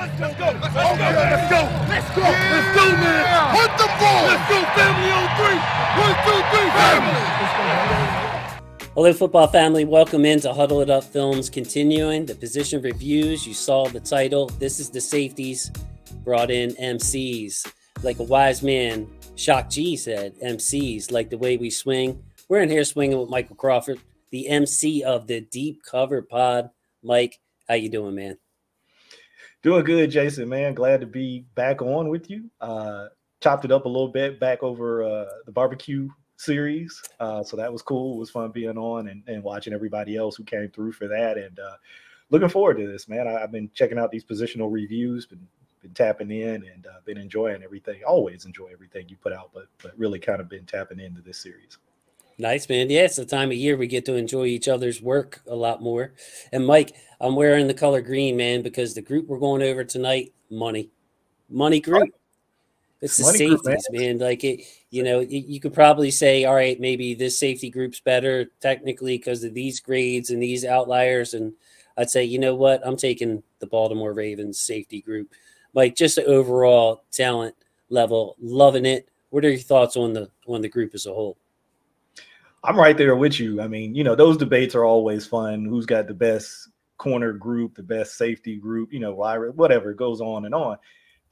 Let's go. Let's go, man. Hunt the ball. Let's go, family on three. 1, 2, 3, family. Hello, football family. Welcome into Huddle It Up Films. Continuing the position reviews. You saw the title. This is the Safeties. Brought in MCs. Like a wise man, Shock G said, MCs, like the way we swing. We're in here swinging with Michael Crawford, the MC of the Deep Cover Pod. Mike, how you doing, man? Doing good, Jason, man. Glad to be back on with you. Chopped it up a little bit back over the barbecue series. So that was cool. It was fun being on and watching everybody else who came through for that. And looking forward to this, man. I've been checking out these positional reviews, been tapping in and been enjoying everything. Always enjoy everything you put out, but really kind of been tapping into this series. Nice, man. Yeah, it's the time of year we get to enjoy each other's work a lot more. And Mike, I'm wearing the color green, man, because the group we're going over tonight, money group. It's the Safeties, man. Like it, you could probably say, all right, maybe this safety group's better technically because of these grades and these outliers. And I'd say, you know what? I'm taking the Baltimore Ravens safety group. Mike, just the overall talent level, loving it. What are your thoughts on the group as a whole? I'm right there with you. I mean, those debates are always fun. Who's got the best corner group, the best safety group, whatever, goes on and on.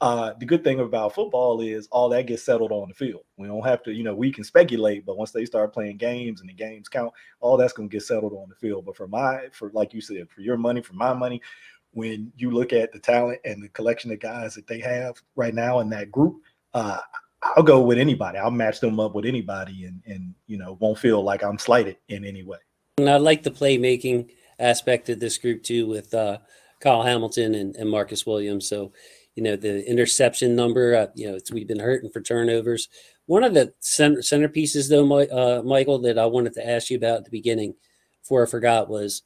The good thing about football is all that gets settled on the field. We don't have to, we can speculate, but once they start playing games and the games count, all that's going to get settled on the field. But for like you said, for your money, for my money, when you look at the talent and the collection of guys that they have right now in that group, I'll go with anybody. I'll match them up with anybody and won't feel like I'm slighted in any way. And I like the playmaking aspect of this group too with Kyle Hamilton and Marcus Williams. So, the interception number, we've been hurting for turnovers. One of the centerpieces though, Michael, that I wanted to ask you about at the beginning before I forgot was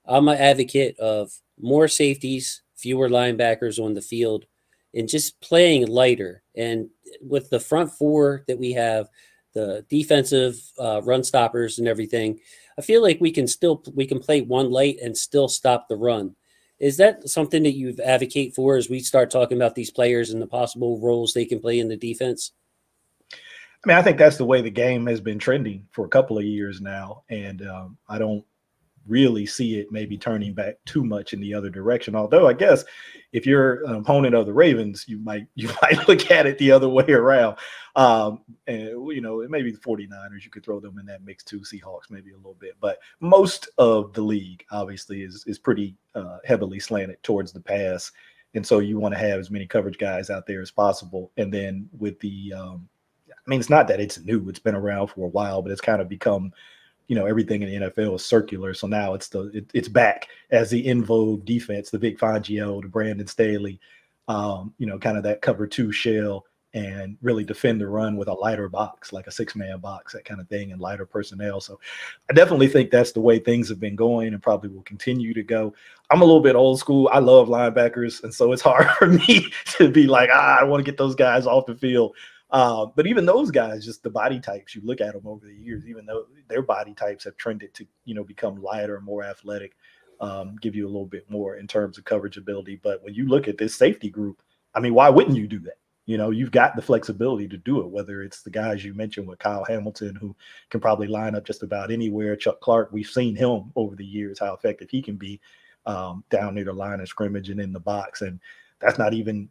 I'm an advocate of more safeties, fewer linebackers on the field, and just playing lighter. And with the front four that we have, the defensive run stoppers and everything, I feel like we can play one light and still stop the run. Is that something that you advocate for as we start talking about these players and the possible roles they can play in the defense? I mean, I think that's the way the game has been trending for a couple of years now. And I don't really see it maybe turning back too much in the other direction. Although I guess if you're an opponent of the Ravens, you might look at it the other way around. And it may be the 49ers. You could throw them in that mix too. Seahawks maybe a little bit, but most of the league obviously is pretty heavily slanted towards the pass. And so you want to have as many coverage guys out there as possible. And then with the, it's not that it's new, it's been around for a while, but it's kind of become, everything in the NFL is circular. So now it's back as the in vogue defense, the Vic Fangio, the Brandon Staley, kind of that cover two shell and really defend the run with a lighter box, like a 6-man box, that kind of thing, and lighter personnel. So I definitely think that's the way things have been going and probably will continue to go. I'm a little bit old school. I love linebackers. And so it's hard for me to be like, I want to get those guys off the field. But even those guys, just the body types, you look at them over the years, even though their body types have trended to, become lighter, more athletic, give you a little bit more in terms of coverage ability. But when you look at this safety group, why wouldn't you do that? You've got the flexibility to do it, whether it's the guys you mentioned with Kyle Hamilton, who can probably line up just about anywhere. Chuck Clark, we've seen him over the years, how effective he can be down near the line of scrimmage and in the box. And that's not even,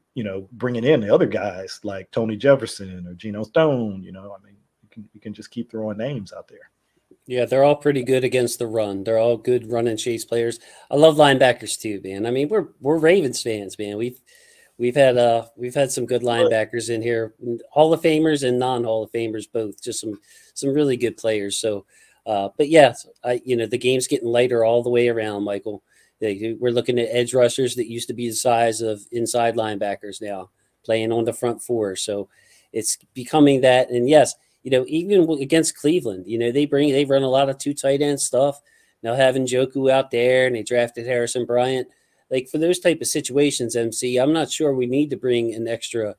bringing in the other guys like Tony Jefferson or Geno Stone. You can just keep throwing names out there. Yeah, they're all pretty good against the run. They're all good run and chase players. I love linebackers too, man. We're Ravens fans, man. We've had some good linebackers in here, Hall of Famers and non-Hall of Famers both. Just some really good players. So, but yeah, the game's getting lighter all the way around, Michael. We're looking at edge rushers that used to be the size of inside linebackers now playing on the front four. So it's becoming that. And yes, even against Cleveland, they run a lot of 2 tight end stuff. Now having Njoku out there and they drafted Harrison Bryant, like for those type of situations, MC, I'm not sure we need to bring an extra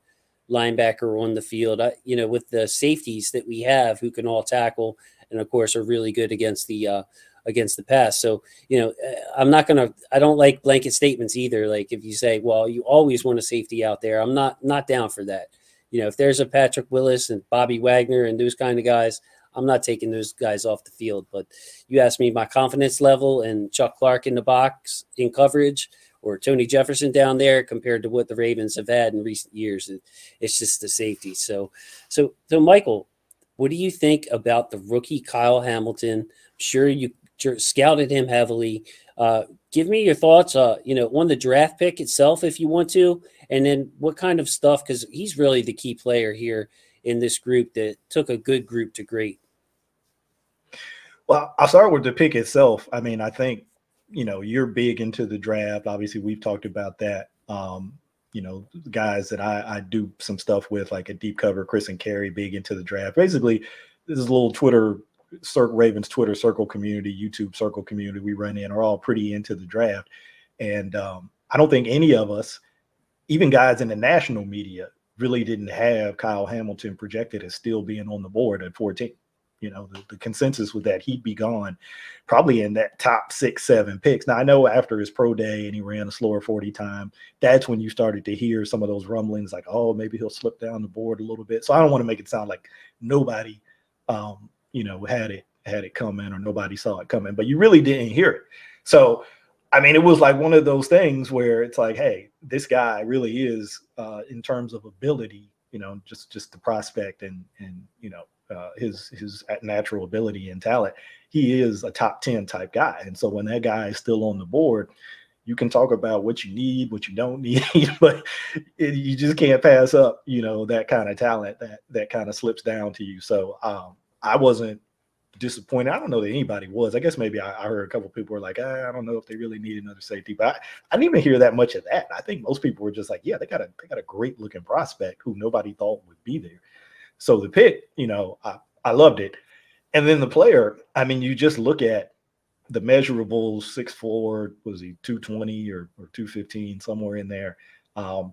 linebacker on the field. With the safeties that we have who can all tackle and of course are really good against the against the pass. So, I don't like blanket statements either. Like if you say, well, you always want a safety out there, I'm not down for that. If there's a Patrick Willis and Bobby Wagner and those kind of guys, I'm not taking those guys off the field. But you asked me my confidence level and Chuck Clark in the box in coverage or Tony Jefferson down there compared to what the Ravens have had in recent years. It's just the safety. So Michael, what do you think about the rookie Kyle Hamilton? I'm sure you scouted him heavily. Give me your thoughts, on the draft pick itself, if you want to, and then what kind of stuff, because he's really the key player here in this group that took a good group to great. Well, I'll start with the pick itself. I mean, I think, you're big into the draft. Obviously, we've talked about that. Guys that I do some stuff with, like a deep cover, Chris and Carrie, big into the draft. Basically, this is a little Ravens Twitter circle community, YouTube circle community we run in, are all pretty into the draft. And I don't think any of us, even guys in the national media, really didn't have Kyle Hamilton projected as still being on the board at 14. The consensus was that he'd be gone probably in that top 6-7 picks. Now, I know after his pro day and he ran a slower 40 time, that's when you started to hear some of those rumblings like, oh, maybe he'll slip down the board a little bit. So I don't want to make it sound like nobody, had it coming or nobody saw it coming, but you really didn't hear it. So, I mean, it was like one of those things where it's like, hey, this guy really is, in terms of ability, just the prospect and his natural ability and talent, he is a top 10 type guy. And so when that guy is still on the board, you can talk about what you need, what you don't need, but you just can't pass up, that kind of talent that kind of slips down to you. So I wasn't disappointed. I don't know that anybody was. I guess maybe I heard a couple of people were like, I don't know if they really need another safety, but I didn't even hear that much of that. I think most people were just like, yeah, they got a great looking prospect who nobody thought would be there. So the pick, I loved it. And then the player, I mean, you just look at the measurables, 6'4", was he 220 or 215, somewhere in there.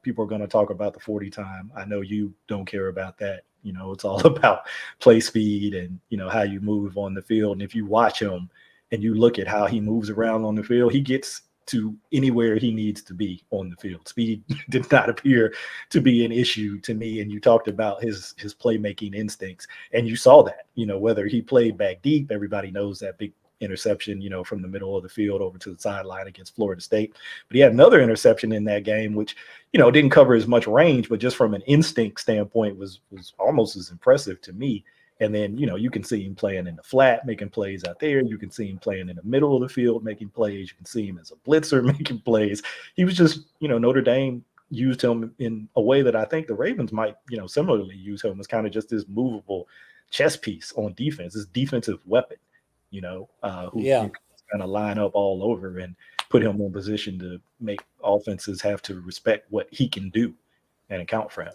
People are going to talk about the 40 time. I know you don't care about that. It's all about play speed and, how you move on the field. And if you watch him and you look at how he moves around on the field, he gets to anywhere he needs to be on the field. Speed did not appear to be an issue to me. And you talked about his playmaking instincts, and you saw that, whether he played back deep, everybody knows that big interception, from the middle of the field over to the sideline against Florida State. But he had another interception in that game, which, didn't cover as much range, but just from an instinct standpoint was almost as impressive to me. And then, you can see him playing in the flat, making plays out there. You can see him playing in the middle of the field, making plays. You can see him as a blitzer, making plays. He was just, Notre Dame used him in a way that I think the Ravens might, similarly use him as kind of just this movable chess piece on defense, this defensive weapon, who can kind of line up all over and put him in position to make offenses have to respect what he can do and account for him.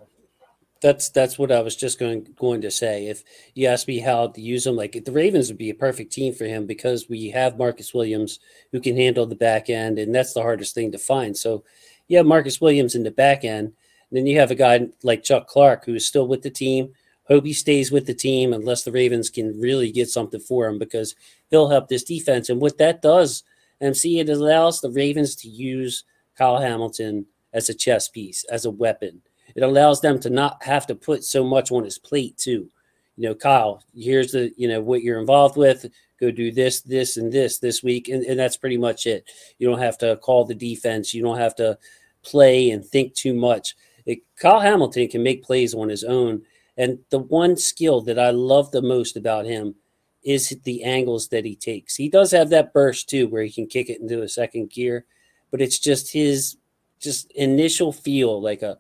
That's what I was just going to say. If you ask me how to use him, like the Ravens would be a perfect team for him because we have Marcus Williams who can handle the back end, and that's the hardest thing to find. So you have Marcus Williams in the back end, and then you have a guy like Chuck Clark who is still with the team. Hope he stays with the team unless the Ravens can really get something for him, because he'll help this defense. And what that does, MC, it allows the Ravens to use Kyle Hamilton as a chess piece, as a weapon. It allows them to not have to put so much on his plate too. Kyle, here's the, what you're involved with. Go do this, this, and this week. And that's pretty much it. You don't have to call the defense. You don't have to play and think too much. Kyle Hamilton can make plays on his own. And the one skill that I love the most about him is the angles that he takes. He does have that burst too, where he can kick it into a second gear, but it's just his initial feel like an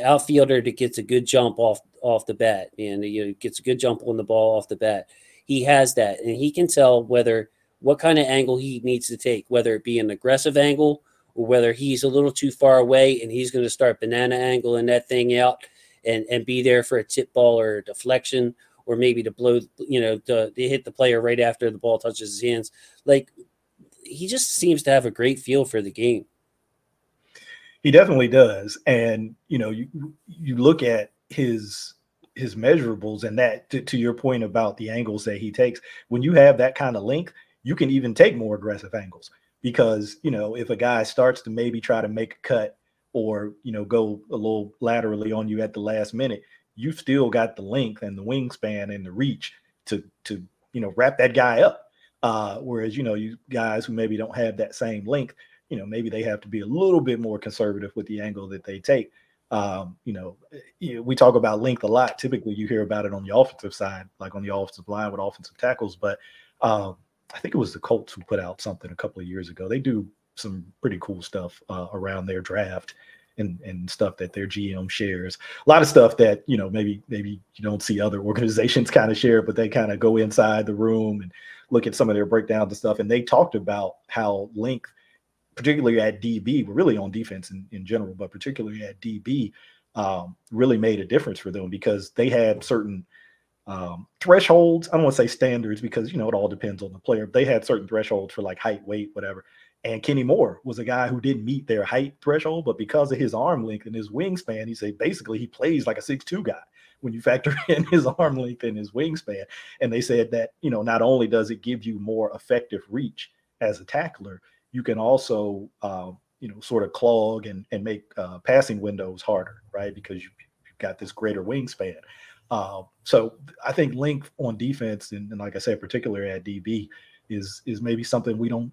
outfielder that gets a good jump off the bat, and gets a good jump on the ball off the bat. He has that, and he can tell what kind of angle he needs to take, whether it be an aggressive angle or whether he's a little too far away and he's going to start banana angling that thing out and be there for a tip ball or a deflection, or maybe to blow, to hit the player right after the ball touches his hands. Like, he just seems to have a great feel for the game. He definitely does. And, you look at his measurables, and that to your point about the angles that he takes, when you have that kind of length, you can even take more aggressive angles because, you know, if a guy starts to maybe try to make a cut or, you know, go a little laterally on you at the last minute, you've still got the length and the wingspan and the reach to you know, wrap that guy up. Whereas, you know, you guys who maybe don't have that same length, you know, maybe they have to be a little bit more conservative with the angle that they take. You know, we talk about length a lot. Typically, you hear about it on the offensive side, like on the offensive line with offensive tackles. But I think it was the Colts who put out something a couple of years ago. They do some pretty cool stuff around their draft and stuff that their GM shares. A lot of stuff that, you know, maybe you don't see other organizations kind of share, but they kind of go inside the room and look at some of their breakdowns and stuff. And they talked about how length, particularly at DB, but really on defense in general, but particularly at DB, really made a difference for them because they had certain thresholds. I don't want to say standards because, you know, it all depends on the player. But they had certain thresholds for like height, weight, whatever. And Kenny Moore was a guy who didn't meet their height threshold, but because of his arm length and his wingspan, he said basically he plays like a 6'2" guy when you factor in his arm length and his wingspan. And they said that, you know, not only does it give you more effective reach as a tackler, you can also, you know, sort of clog and make passing windows harder, right? Because you've got this greater wingspan. So I think length on defense, and like I said, particularly at DB, is maybe something we don't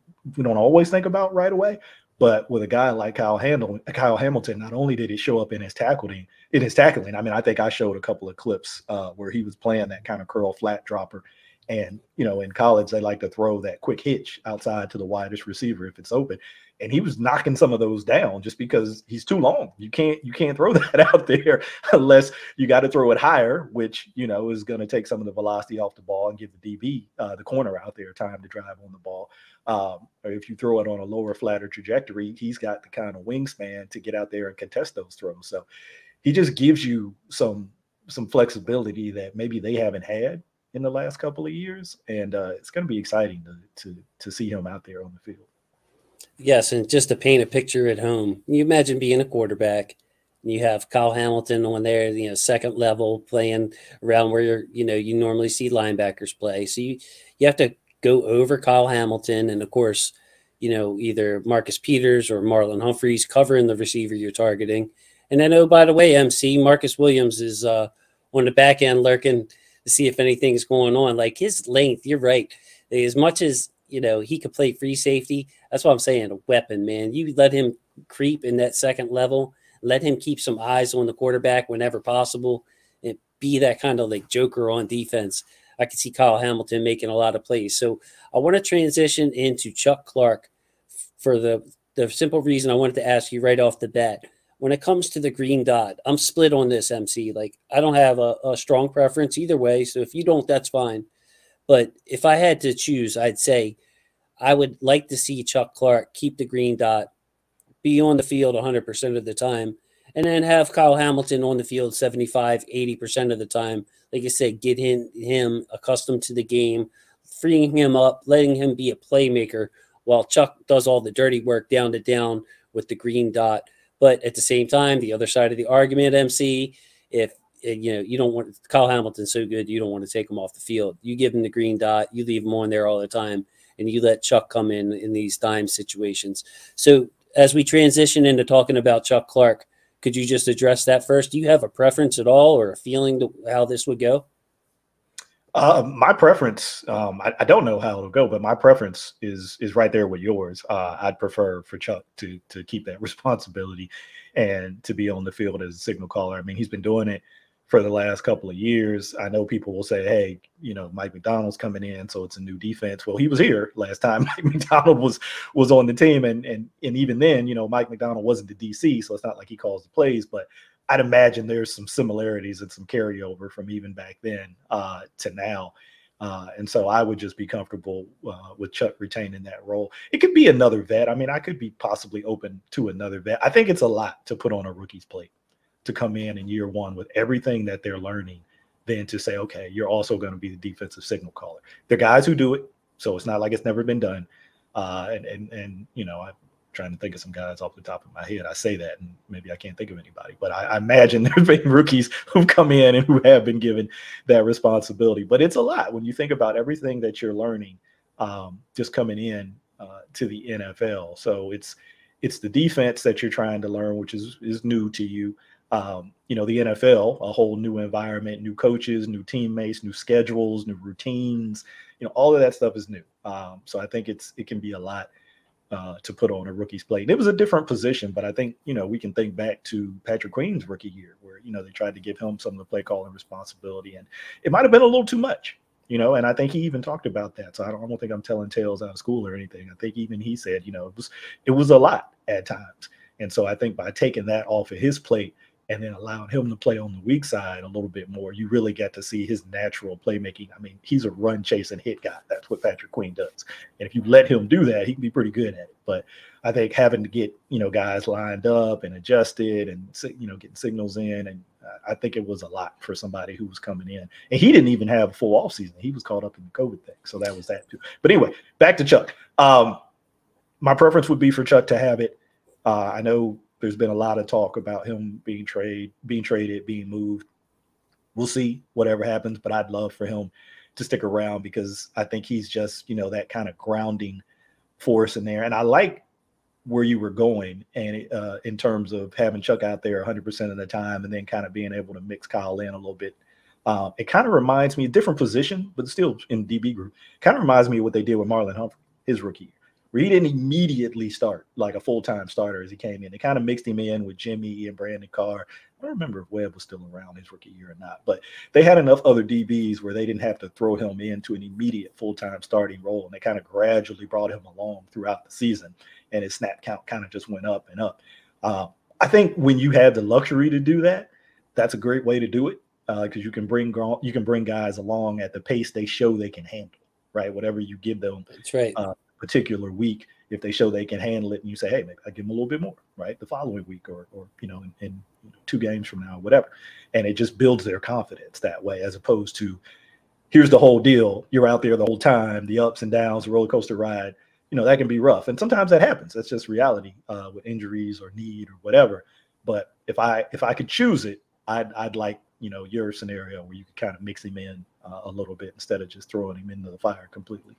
always think about right away. But with a guy like Kyle Hamilton, not only did it show up in his tackling. I mean, I think I showed a couple of clips where he was playing that kind of curl flat dropper. And, you know, in college, they like to throw that quick hitch outside to the widest receiver if it's open. And he was knocking some of those down just because he's too long. You can't throw that out there unless you got to throw it higher, which, you know, is going to take some of the velocity off the ball and give the DB, the corner out there, time to drive on the ball. Or if you throw it on a lower, flatter trajectory, he's got the kind of wingspan to get out there and contest those throws. So he just gives you some flexibility that maybe they haven't had in the last couple of years, and it's going to be exciting to see him out there on the field. Yes, and just to paint a picture at home, you imagine being a quarterback, and you have Kyle Hamilton on there, you know, second level, playing around where you normally see linebackers play. So you have to go over Kyle Hamilton, and of course, you know, either Marcus Peters or Marlon Humphreys covering the receiver you're targeting. And then, oh, by the way, MC, Marcus Williams is on the back end lurking to see if anything's going on. Like his length, you're right. As much as, you know, he could play free safety, that's what I'm saying, a weapon, man. You let him creep in that second level, let him keep some eyes on the quarterback whenever possible, and be that kind of like joker on defense. I can see Kyle Hamilton making a lot of plays. So I want to transition into Chuck Clark for the simple reason I wanted to ask you right off the bat. When it comes to the green dot, I'm split on this, MC. Like, I don't have a strong preference either way. So if you don't, that's fine. But if I had to choose, I'd say I would like to see Chuck Clark keep the green dot, be on the field 100% of the time, and then have Kyle Hamilton on the field 75, 80% of the time. Like I said, get him accustomed to the game, freeing him up, letting him be a playmaker while Chuck does all the dirty work down to down with the green dot. But at the same time, the other side of the argument, MC, if you know you don't want Kyle Hamilton so good, you don't want to take him off the field. You give him the green dot, you leave him on there all the time, and you let Chuck come in these dime situations. So as we transition into talking about Chuck Clark, could you just address that first? Do you have a preference at all or a feeling to how this would go? My preference, I don't know how it'll go, but my preference is right there with yours. I'd prefer for Chuck to keep that responsibility and to be on the field as a signal caller. I mean, he's been doing it for the last couple of years. I know people will say, hey, you know, Mike McDonald's coming in, so it's a new defense. Well, he was here last time Mike McDonald was on the team. And even then, you know, Mike McDonald wasn't the DC, so it's not like he calls the plays, but I'd imagine there's some similarities and some carryover from even back then to now. And so I would just be comfortable with Chuck retaining that role. It could be another vet. I mean, I could be possibly open to another vet. I think it's a lot to put on a rookie's plate to come in year one with everything that they're learning, then to say, okay, you're also going to be the defensive signal caller. There are guys who do it, so it's not like it's never been done. And you know, I'm trying to think of some guys off the top of my head. I say that, and maybe I can't think of anybody, but I imagine there's been rookies who've come in and who have been given that responsibility. But it's a lot when you think about everything that you're learning just coming in to the NFL. So it's the defense that you're trying to learn, which is new to you. You know, the NFL, a whole new environment, new coaches, new teammates, new schedules, new routines. You know, all of that stuff is new. So I think it can be a lot to put on a rookie's plate. And it was a different position, but I think, you know, we can think back to Patrick Queen's rookie year where, you know, they tried to give him some of the play calling responsibility, and it might have been a little too much, you know, and I think he even talked about that. So I don't think I'm telling tales out of school or anything. I think even he said, you know, it was a lot at times. And so I think by taking that off of his plate and then allowing him to play on the weak side a little bit more, you really get to see his natural playmaking. I mean, he's a run, chase, and hit guy. That's what Patrick Queen does. And if you let him do that, he can be pretty good at it. But I think having to get, you know, guys lined up and adjusted and, you know, getting signals in, and I think it was a lot for somebody who was coming in. And he didn't even have a full offseason. He was caught up in the COVID thing. So that was that too. But anyway, back to Chuck. My preference would be for Chuck to have it. I know there's been a lot of talk about him being traded, being moved. We'll see whatever happens, but I'd love for him to stick around because I think he's just, you know, that kind of grounding force in there. And I like where you were going, and in terms of having Chuck out there 100% of the time and then kind of being able to mix Kyle in a little bit. It kind of reminds me, a different position, but still in DB group, kind of reminds me of what they did with Marlon Humphrey, his rookie year, where he didn't immediately start like a full-time starter as he came in. They kind of mixed him in with Jimmy and Brandon Carr. I don't remember if Webb was still around his rookie year or not, but they had enough other DBs where they didn't have to throw him into an immediate full-time starting role, and they kind of gradually brought him along throughout the season, and his snap count kind of just went up and up. I think when you have the luxury to do that, that's a great way to do it because you can bring guys along at the pace they show they can handle, right? Whatever you give them. That's right. Particular week, if they show they can handle it, and you say, hey, maybe I give them a little bit more, right? The following week, or you know, in 2 games from now, whatever. And it just builds their confidence that way, as opposed to here's the whole deal. You're out there the whole time, the ups and downs, the roller coaster ride. You know, that can be rough. And sometimes that happens. That's just reality with injuries or need or whatever. But if I could choose it, I'd like, you know, your scenario where you could kind of mix him in a little bit instead of just throwing him into the fire completely.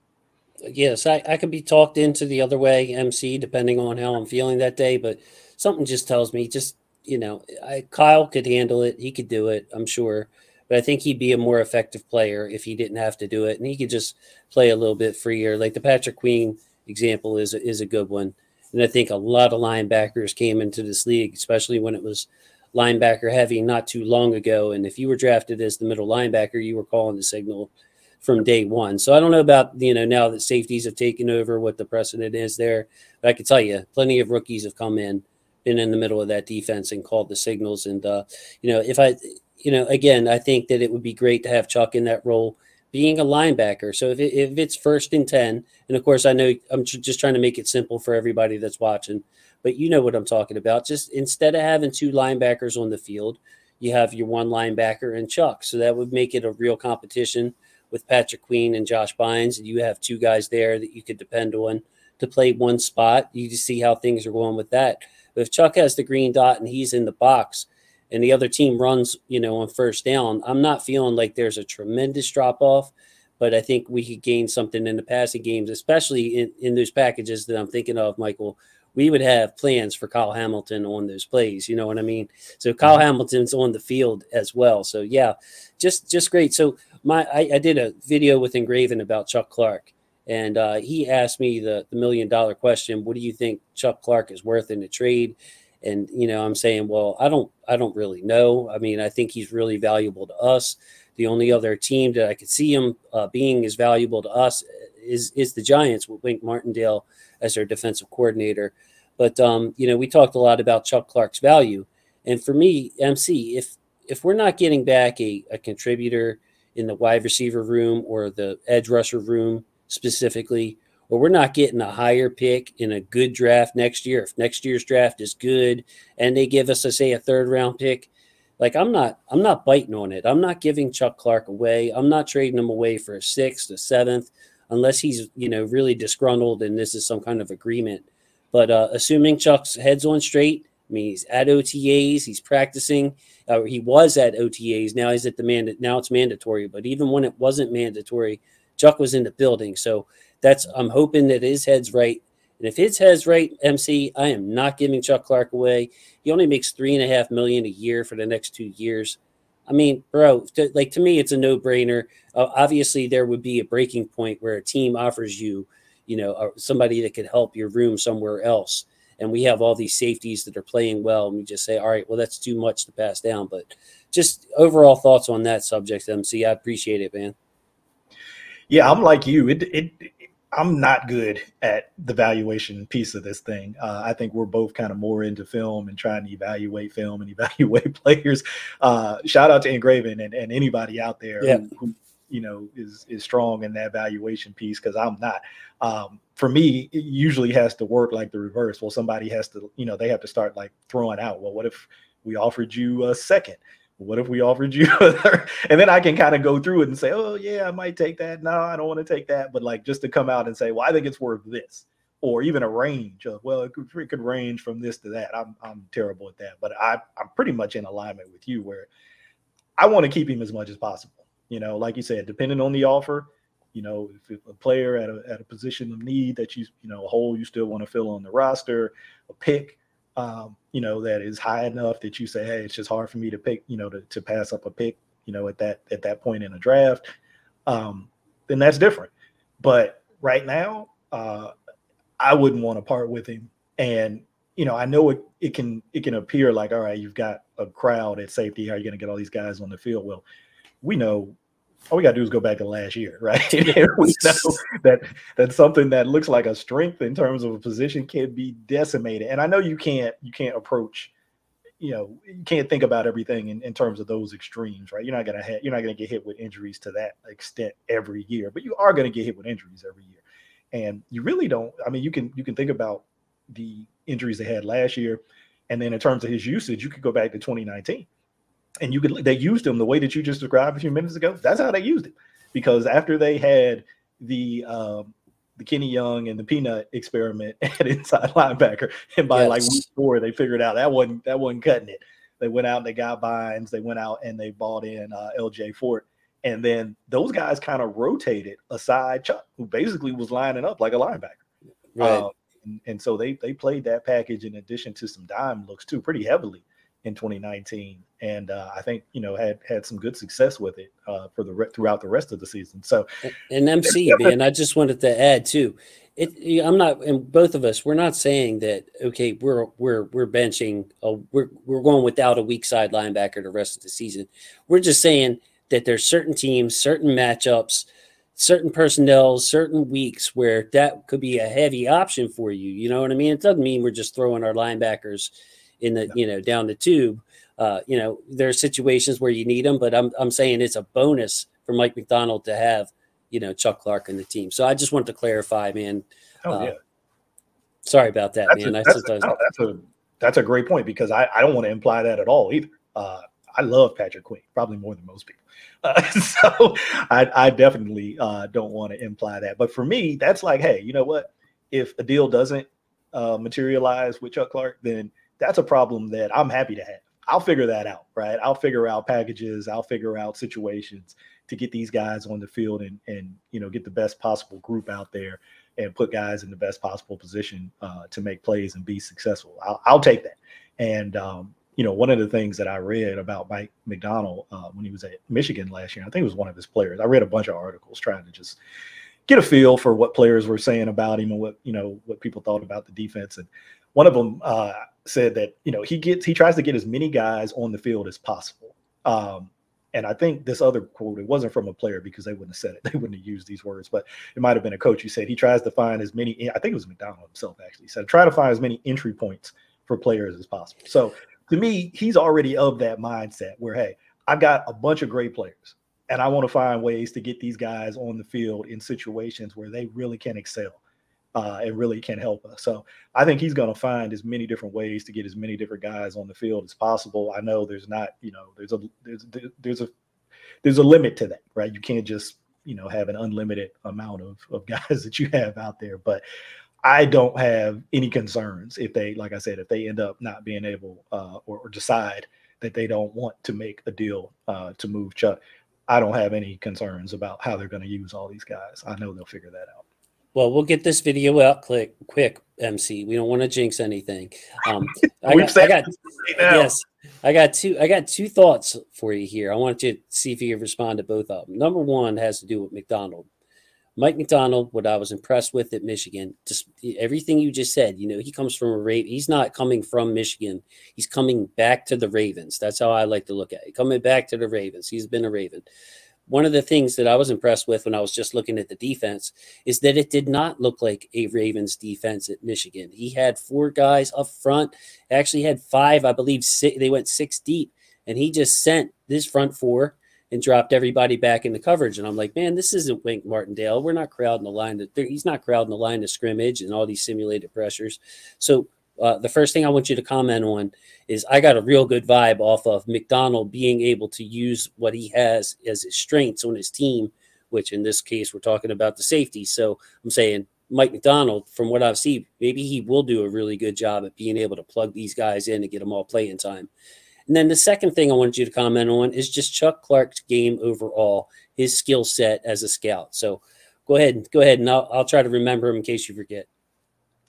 Yes, I could be talked into the other way, MC, depending on how I'm feeling that day. But something just tells me, just, you know, Kyle could handle it. He could do it, I'm sure. But I think he'd be a more effective player if he didn't have to do it. And he could just play a little bit freer. Like the Patrick Queen example is a good one. And I think a lot of linebackers came into this league, especially when it was linebacker heavy not too long ago. And if you were drafted as the middle linebacker, you were calling the signal from day one. So I don't know about, you know, now that safeties have taken over, what the precedent is there. But I can tell you, plenty of rookies have come in, been in the middle of that defense and called the signals. And, you know, again, I think that it would be great to have Chuck in that role, being a linebacker. So if it's 1st and 10, and of course I know I'm just trying to make it simple for everybody that's watching, but you know what I'm talking about. Just instead of having 2 linebackers on the field, you have your 1 linebacker and Chuck. So that would make it a real competition with Patrick Queen and Josh Bynes, and you have 2 guys there that you could depend on to play one spot. You just see how things are going with that. But if Chuck has the green dot and he's in the box and the other team runs, you know, on 1st down, I'm not feeling like there's a tremendous drop-off, but I think we could gain something in the passing games, especially in those packages that I'm thinking of, Michael. We would have plans for Kyle Hamilton on those plays. You know what I mean? So Kyle Hamilton's on the field as well. So, yeah, just great. So I did a video with Engraven about Chuck Clark, and he asked me the $1 million question, what do you think Chuck Clark is worth in the trade? And, you know, I'm saying, well, I don't really know. I mean, I think he's really valuable to us. The only other team that I could see him being as valuable to us is the Giants with Wink Martindale as their defensive coordinator. But, you know, we talked a lot about Chuck Clark's value. And for me, MC, if we're not getting back a contributor in the wide receiver room or the edge rusher room specifically, or we're not getting a higher pick in a good draft next year, if next year's draft is good and they give us, say, a 3rd round pick, like I'm not biting on it. I'm not giving Chuck Clark away. I'm not trading him away for a 6th, a 7th, unless he's, you know, really disgruntled and this is some kind of agreement. But assuming Chuck's head's on straight, I mean, he's at OTAs, he's practicing. He was at OTAs. Now he's at now it's mandatory. But even when it wasn't mandatory, Chuck was in the building. So I'm hoping that his head's right. And if his head's right, MC, I am not giving Chuck Clark away. He only makes $3.5 million a year for the next 2 years. I mean, bro, to me, it's a no-brainer. Obviously, there would be a breaking point where a team offers you, somebody that could help your room somewhere else. And we have all these safeties that are playing well, and we just say, all right, well, that's too much to pass down. But just overall thoughts on that subject, MC. I appreciate it, man. Yeah, I'm like you. I'm not good at the valuation piece of this thing. I think we're both kind of more into film and trying to evaluate film and evaluate players. Shout out to Engraven and anybody out there who is strong in that valuation piece, because I'm not. For me, it usually has to work like the reverse. Well, somebody has to, they have to start like throwing out, well, what if we offered you a second? What if we offered you a third? And then I can kind of go through it and say, oh, yeah, I might take that. No, I don't want to take that. But like just to come out and say, well, I think it's worth this, or even a range of, well, it could range from this to that. I'm terrible at that. But I'm pretty much in alignment with you, where I want to keep him as much as possible. Like you said, depending on the offer, if a player at a position of need that a hole you still want to fill on the roster, a pick, that is high enough that you say, hey, it's just hard for me to pick, to pass up a pick, at that point in a draft, then that's different. But right now, I wouldn't want to part with him. And, I know it can appear like, all right, you've got a crowd at safety. How are you going to get all these guys on the field? Well, we know all we got to do is go back to last year, right? We know that something that looks like a strength in terms of a position can be decimated. And I know you can't approach, you can't think about everything in terms of those extremes, right? You're not gonna get hit with injuries to that extent every year, but you are going to get hit with injuries every year. And you really don't. I mean, you can think about the injuries they had last year, and then in terms of his usage, you could go back to 2019. And they used him the way that you just described a few minutes ago. That's how they used him, because after they had the Kenny Young and the Peanut experiment at inside linebacker, and by like week 4, they figured out that wasn't cutting it. They went out and they got Bynes. They went out and they bought in LJ Fort, and then those guys kind of rotated aside Chuck, who basically was lining up like a linebacker. Right. And so they played that package in addition to some dime looks too, pretty heavily in 2019, and I think had some good success with it throughout the rest of the season. So, and MC, man, I just wanted to add too. I'm not, and both of us, we're not saying that okay, we're benching, we're going without a weak side linebacker the rest of the season. We're just saying that there's certain teams, certain matchups, certain personnel, certain weeks where that could be a heavy option for you. You know what I mean? It doesn't mean we're just throwing our linebackers in the down the tube. There are situations where you need them, but I'm saying it's a bonus for Mike McDonald to have Chuck Clark in the team. So I just wanted to clarify, man. Sorry about that, man. That's a great point, because I don't want to imply that at all either. I love Patrick Queen, probably more than most people. So I definitely don't want to imply that. But for me, that's like, hey, you know what? If a deal doesn't materialize with Chuck Clark, then that's a problem that I'm happy to have. I'll figure that out, right? I'll figure out packages. I'll figure out situations to get these guys on the field and get the best possible group out there and put guys in the best possible position to make plays and be successful. I'll take that. And, one of the things that I read about Mike McDonald when he was at Michigan last year, I think it was one of his players. I read a bunch of articles trying to just get a feel for what players were saying about him and what people thought about the defense. And one of them said that, he tries to get as many guys on the field as possible. And I think this other quote, it wasn't from a player because they wouldn't have said it. They wouldn't have used these words, but it might've been a coach who said he tries to find as many, I think it was McDonald himself actually said, try to find as many entry points for players as possible. So to me, he's already of that mindset where, hey, I've got a bunch of great players and I want to find ways to get these guys on the field in situations where they really can excel. And really can help us. So I think he's going to find as many different ways to get as many different guys on the field as possible. I know there's not, there's a limit to that, right? You can't just, have an unlimited amount of guys that you have out there. But I don't have any concerns if they, like I said, if they end up not being able or decide that they don't want to make a deal to move Chuck. I don't have any concerns about how they're going to use all these guys. I know they'll figure that out. Well, we'll get this video out quick, MC. We don't want to jinx anything. I got two thoughts for you here. I want you to see if you can respond to both of them. Number one has to do with McDonald. Mike McDonald, what I was impressed with at Michigan, just everything you just said, he comes from a Raven. He's not coming from Michigan. He's coming back to the Ravens. That's how I like to look at it. Coming back to the Ravens. He's been a Raven. One of the things that I was impressed with when I was just looking at the defense is that it did not look like a Ravens defense at Michigan. He had 4 guys up front, actually had 5, I believe they went 6 deep, and he just sent this front 4 and dropped everybody back into coverage. And I'm like, man, this isn't Wink Martindale. We're not crowding the line. He's not crowding the line of scrimmage and all these simulated pressures. So the first thing I want you to comment on is I got a real good vibe off of McDonald being able to use what he has as his strengths on his team, which in this case, we're talking about the safety. So I'm saying Mike McDonald, from what I've seen, maybe he will do a really good job at being able to plug these guys in and get them all playing time. And then the second thing I wanted you to comment on is just Chuck Clark's game overall, his skill set as a scout. So go ahead, and I'll try to remember him in case you forget.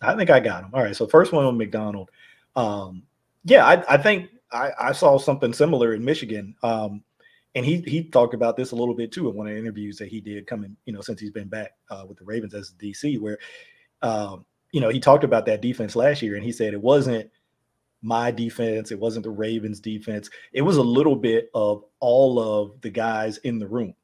I think I got him. All right. So first one on McDonald. I think I saw something similar in Michigan. And he talked about this a little bit too in one of the interviews that he did coming, since he's been back with the Ravens as a DC, where, he talked about that defense last year, and he said it wasn't my defense. It wasn't the Ravens defense. It was a little bit of all of the guys in the room,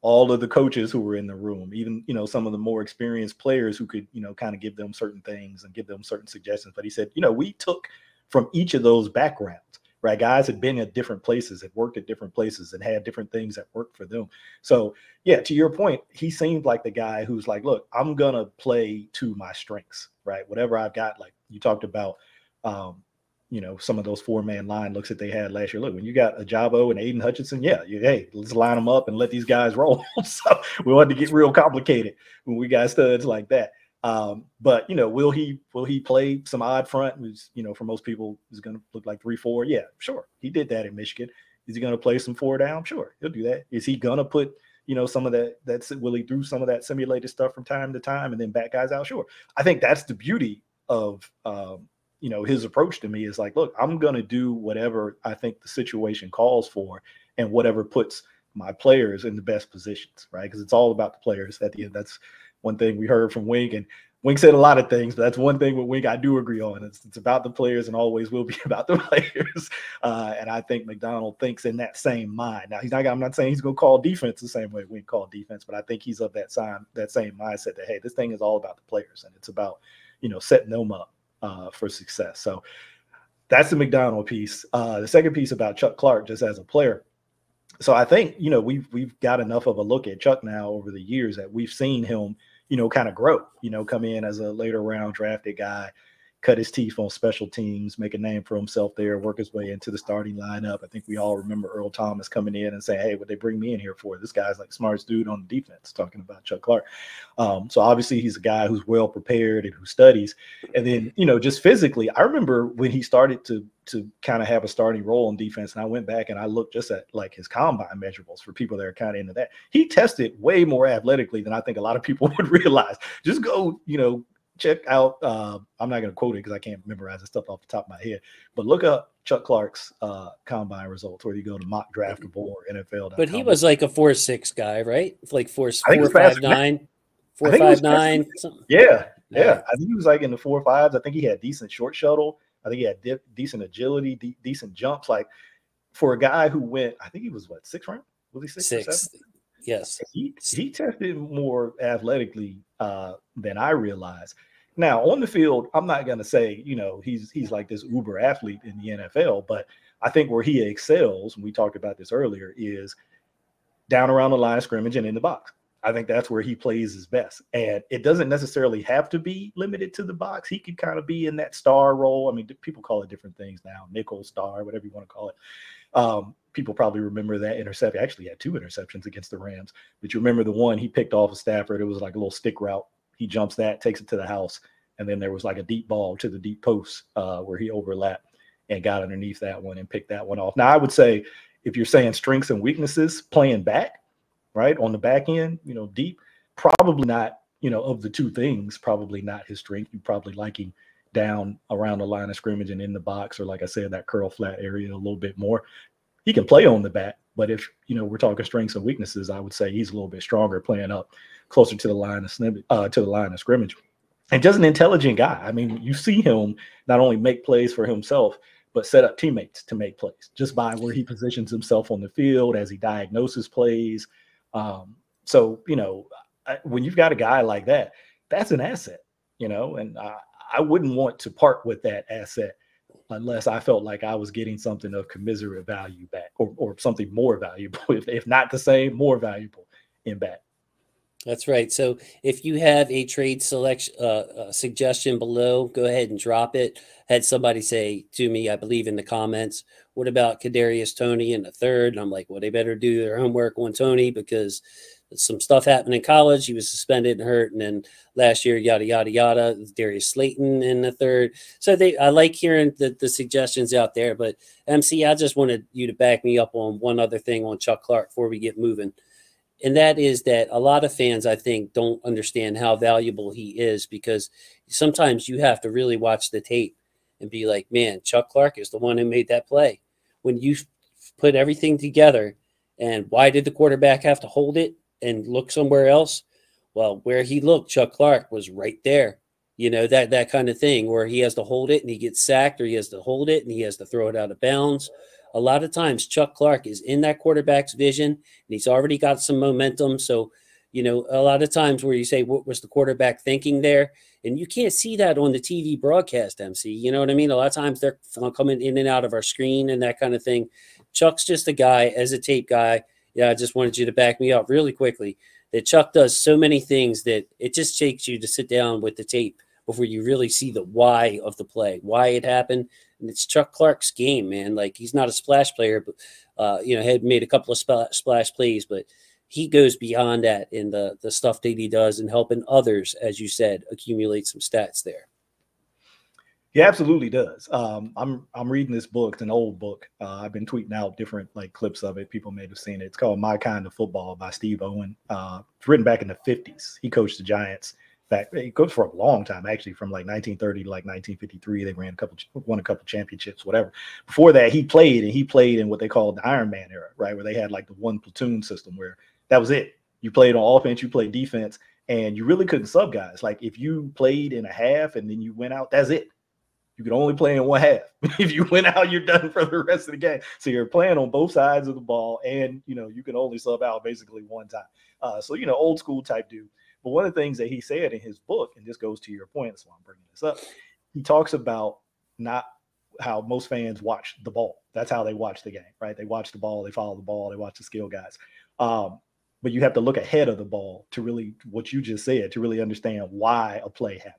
all of the coaches who were in the room, even, some of the more experienced players who could, kind of give them certain things and give them certain suggestions. But he said, we took from each of those backgrounds, right? Guys had been at different places, had worked at different places, and had different things that worked for them. So, yeah, to your point, he seemed like the guy who's like, look, I'm going to play to my strengths, right? Whatever I've got, like you talked about, some of those 4-man line looks that they had last year. Look, when you got Ajabo and Aiden Hutchinson, hey, let's line them up and let these guys roll. So we wanted to get real complicated when we got studs like that. But will he play some odd front? Which, for most people is going to look like 3-4. Yeah, sure. He did that in Michigan. Is he going to play some 4 down? Sure, he'll do that. Is he going to put some of that's will he do some of that simulated stuff from time to time and then back guys out? Sure. I think that's the beauty of his approach to me is like, look, I'm going to do whatever I think the situation calls for and whatever puts my players in the best positions, right? Because it's all about the players at the end. That's one thing we heard from Wink, and Wink said a lot of things, but that's one thing with Wink I do agree on. It's about the players and always will be about the players. And I think McDonald thinks in that same mind. Now, I'm not saying he's going to call defense the same way Wink called defense, but I think he's of that same mindset that, hey, this thing is all about the players, and it's about, setting them up for success. So that's the McDonald piece. The second piece about Chuck Clark, just as a player. So I think, we've got enough of a look at Chuck now over the years that we've seen him, kind of grow, come in as a later round drafted guy, cut his teeth on special teams, make a name for himself there, work his way into the starting lineup. I think we all remember Earl Thomas coming in and saying, hey, what they bring me in here for? This guy's like the smartest dude on the defense, talking about Chuck Clark. So obviously he's a guy who's well prepared and who studies. And then, just physically, I remember when he started to kind of have a starting role in defense, and I went back and I looked just at like his combine measurables for people that are kind of into that. He tested way more athletically than I think a lot of people would realize. Just go, check out, I'm not going to quote it because I can't memorize the stuff off the top of my head, but look up Chuck Clark's combine results, where you go to mock draftable or NFL. But he was like a 4.6 guy, right? Like 4.59, 4.59. Yeah. I think he was like in the 4.5s. I think he had decent short shuttle. I think he had decent agility, decent jumps. Like for a guy who went, I think he was what, 6th round? Was he 6th or 7th? Yes. He tested more athletically than I realized. Now on the field, I'm not going to say, he's like this uber athlete in the NFL, but I think where he excels, and we talked about this earlier, is down around the line of scrimmage and in the box. I think that's where he plays his best. And it doesn't necessarily have to be limited to the box. He could kind of be in that star role. I mean, people call it different things now, nickel, star, whatever you want to call it. People probably remember that interception. Actually had 2 interceptions against the Rams, but you remember the one he picked off of Stafford. It was like a little stick route. He jumps that, takes it to the house. And then there was like a deep ball to the deep post where he overlapped and got underneath that one and picked that one off. Now I would say, if you're saying strengths and weaknesses playing back, right? On the back end, deep, probably not, of the two things, probably not his strength. You probably like him down around the line of scrimmage and in the box, or like I said, that curl flat area a little bit more. He can play on the back, but if, we're talking strengths and weaknesses, I would say he's a little bit stronger playing up closer to the line of scrimmage. And just an intelligent guy. I mean, you see him not only make plays for himself, but set up teammates to make plays just by where he positions himself on the field as he diagnoses plays. So, when you've got a guy like that, that's an asset, and I wouldn't want to part with that asset unless I felt like I was getting something of commensurate value back, or something more valuable, if not the same, more valuable in back. That's right. So if you have a trade selection suggestion below, go ahead and drop it. Had somebody say to me, I believe in the comments, what about Kadarius Toney in the third? And I'm like, well, they better do their homework on Toney, because some stuff happened in college. He was suspended and hurt. And then last year, yada, yada, yada, Darius Slayton in the third. So I like hearing the suggestions out there. But MC, I just wanted you to back me up on one other thing on Chuck Clark before we get moving. And that is that a lot of fans, I think, don't understand how valuable he is, because sometimes you have to really watch the tape and be like, man, Chuck Clark is the one who made that play. When you put everything together, and why did the quarterback have to hold it and look somewhere else? Well, where he looked, Chuck Clark was right there. That kind of thing, where he has to hold it and he gets sacked, or he has to hold it and he has to throw it out of bounds. A lot of times Chuck Clark is in that quarterback's vision, and he's already got some momentum. So, a lot of times where you say, what was the quarterback thinking there? And you can't see that on the TV broadcast, MC. You know what I mean? A lot of times they're coming in and out of our screen and that kind of thing. Chuck's just a guy, as a tape guy. Yeah, I just wanted you to back me up really quickly, that Chuck does so many things that it just takes you to sit down with the tape before you really see the why of the play, why it happened. And it's Chuck Clark's game, man. Like, he's not a splash player, but, had made a couple of splash plays, but he goes beyond that in the stuff that he does and helping others, as you said, accumulate some stats there. He absolutely does. I'm reading this book. It's an old book. I've been tweeting out different clips of it. People may have seen it. It's called My Kind of Football by Steve Owen. It's written back in the 50s. He coached the Giants. He coached for a long time, actually, from 1930 to 1953. They won a couple championships, whatever. Before that, he played in what they called the Iron Man era, right, where they had the one platoon system where that was it. You played on offense, you played defense, and you really couldn't sub guys. Like, if you played in a half and then you went out, that's it. You could only play in one half. If you went out, you're done for the rest of the game. So you're playing on both sides of the ball, and you can only sub out basically one time. So old school type dude. But one of the things that he said in his book, and this goes to your point, that's why I'm bringing this up, he talks about not how most fans watch the ball. That's how they watch the game, right? They watch the ball, they follow the ball, they watch the skill guys. But you have to look ahead of the ball to really, what you just said, to really understand why a play happened.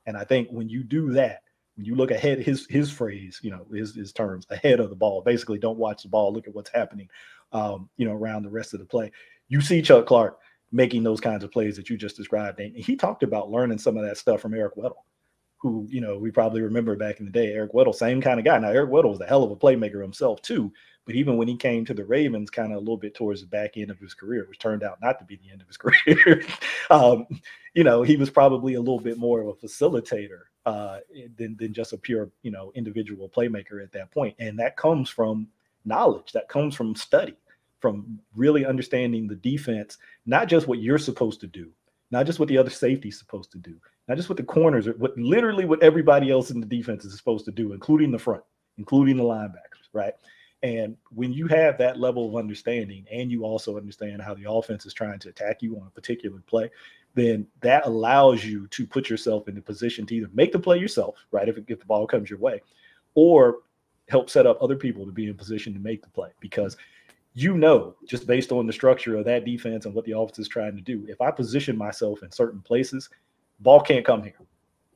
And I think when you do that, when you look ahead, his phrase, his terms, ahead of the ball, basically don't watch the ball, look at what's happening, around the rest of the play. You see Chuck Clark making those kinds of plays that you just described. And he talked about learning some of that stuff from Eric Weddle, who, we probably remember back in the day. Eric Weddle, same kind of guy. Now, Eric Weddle was a hell of a playmaker himself too, but even when he came to the Ravens kind of a little bit towards the back end of his career, which turned out not to be the end of his career, he was probably a little bit more of a facilitator than just a pure, individual playmaker at that point. And that comes from knowledge, that comes from study, from really understanding the defense, not just what you're supposed to do, not just what the other safety is supposed to do, not just what the corners are, what everybody else in the defense is supposed to do, including the front, including the linebackers, right? And when you have that level of understanding, and you also understand how the offense is trying to attack you on a particular play, then that allows you to put yourself in the position to either make the play yourself, right, if the ball comes your way, or help set up other people to be in position to make the play. Because just based on the structure of that defense and what the offense is trying to do, if I position myself in certain places, ball can't come here.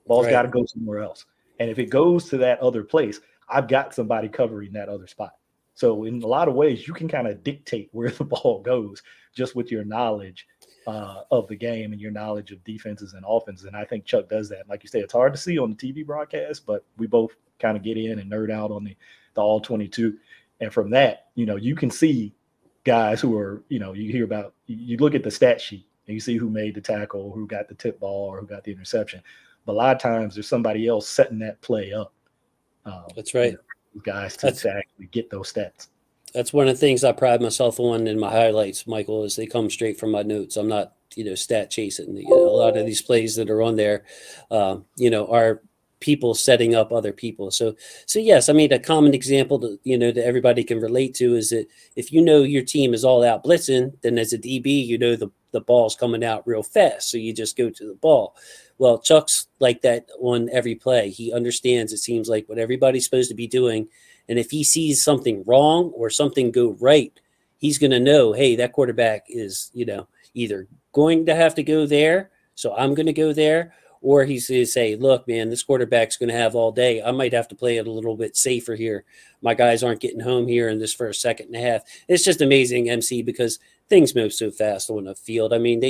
Ball's got to go somewhere else. And if it goes to that other place, I've got somebody covering that other spot. So in a lot of ways, you can kind of dictate where the ball goes just with your knowledge of the game and your knowledge of defenses and offenses. And I think Chuck does that. Like you say, it's hard to see on the TV broadcast, but we both kind of get in and nerd out on the all 22. And from that, you can see guys who are, you hear about, you look at the stat sheet and you see who made the tackle, who got the tip ball, or who got the interception. But a lot of times there's somebody else setting that play up. That's right. Guys to actually get those stats. That's one of the things I pride myself on in my highlights, Michael, is they come straight from my notes. I'm not, stat chasing. A lot of these plays that are on there, are people setting up other people. So yes, I mean, a common example that everybody can relate to is that if your team is all out blitzing, then as a DB, the ball's coming out real fast. So you just go to the ball. Well, Chuck's like that on every play. He understands, it seems like, what everybody's supposed to be doing. And if he sees something wrong or something go right, he's going to know, hey, that quarterback is, either going to have to go there, so I'm going to go there, or he's going to say, look, man, this quarterback's going to have all day. I might have to play it a little bit safer here. My guys aren't getting home here in this first second and a half. It's just amazing, MC, because things move so fast on the field. I mean,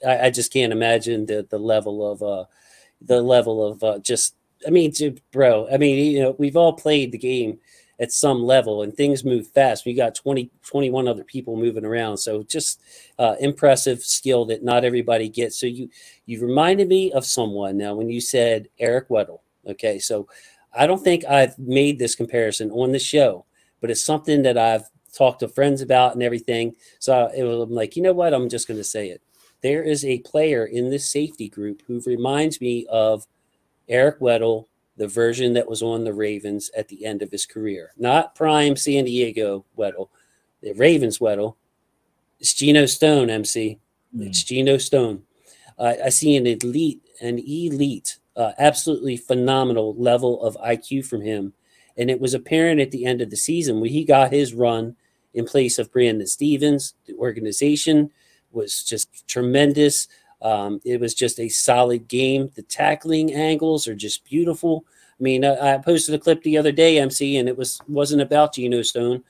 I just can't imagine the level of just, I mean, bro, I mean, we've all played the game at some level and things move fast. We got 21 other people moving around. So just impressive skill that not everybody gets. So you reminded me of someone now when you said Eric Weddle. Okay. So I don't think I've made this comparison on the show, but it's something that I've talked to friends about and everything. So I'm like, you know what? I'm just going to say it. There is a player in this safety group who reminds me of Eric Weddle, the version that was on the Ravens at the end of his career. Not prime San Diego Weddle, the Ravens Weddle. It's Geno Stone, MC. It's Geno Stone. I see an elite, absolutely phenomenal level of IQ from him. And it was apparent at the end of the season when he got his run in place of Brandon Stevens. The organization was just tremendous. It was just a solid game. The tackling angles are just beautiful. I mean, I posted a clip the other day, MC, and it wasn't about Geno Stone,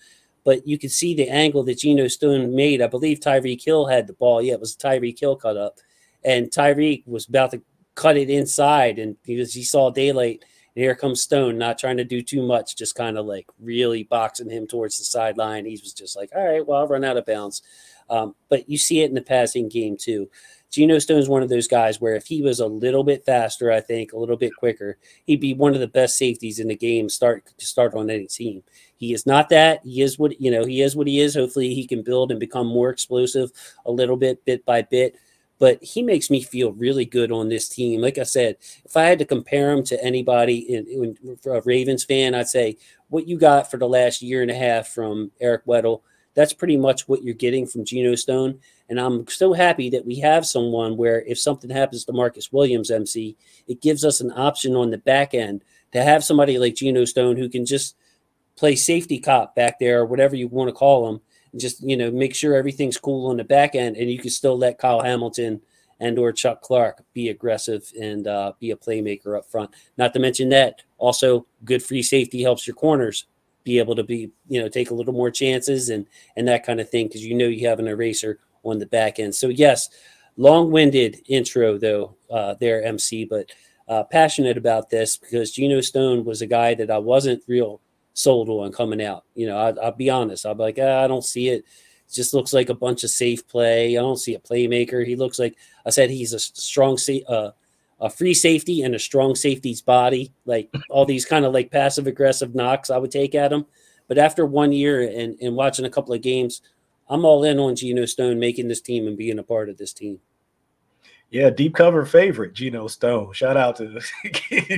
but you could see the angle that Geno Stone made. I believe Tyreek Hill had the ball. Yeah, it was Tyreek Hill cut up, and Tyreek was about to cut it inside, and he saw daylight. And here comes Stone, not trying to do too much, just kind of like really boxing him towards the sideline. He was just like, all right, well, I'll run out of bounds. But you see it in the passing game too. Geno Stone is one of those guys where if he was a little bit faster, I think, a little bit quicker, he'd be one of the best safeties in the game to start on any team. He is not that. He is what he is. Hopefully he can build and become more explosive a little bit by bit. But he makes me feel really good on this team. Like I said, if I had to compare him to anybody for a Ravens fan, I'd say what you got for the last year and a half from Eric Weddle, that's pretty much what you're getting from Geno Stone. And I'm so happy that we have someone where if something happens to Marcus Williams, MC, it gives us an option on the back end to have somebody like Geno Stone who can just play safety cop back there or whatever you want to call him. And just, make sure everything's cool on the back end, and you can still let Kyle Hamilton and or Chuck Clark be aggressive and be a playmaker up front. Not to mention that also good free safety helps your corners be able to be, take a little more chances and that kind of thing, because you have an eraser on the back end. So yes, long-winded intro though there, MC, but passionate about this because Geno Stone was a guy that I wasn't real sold on coming out. I'll be honest. I'll be like, I don't see it. It just looks like a bunch of safe play. I don't see a playmaker. He looks like, I said, he's a strong a free safety and a strong safety's body, like all these kind of like passive aggressive knocks I would take at him. But after 1 year and watching a couple of games, I'm all in on Geno Stone making this team and being a part of this team. Yeah, deep cover favorite, Geno Stone. Shout out to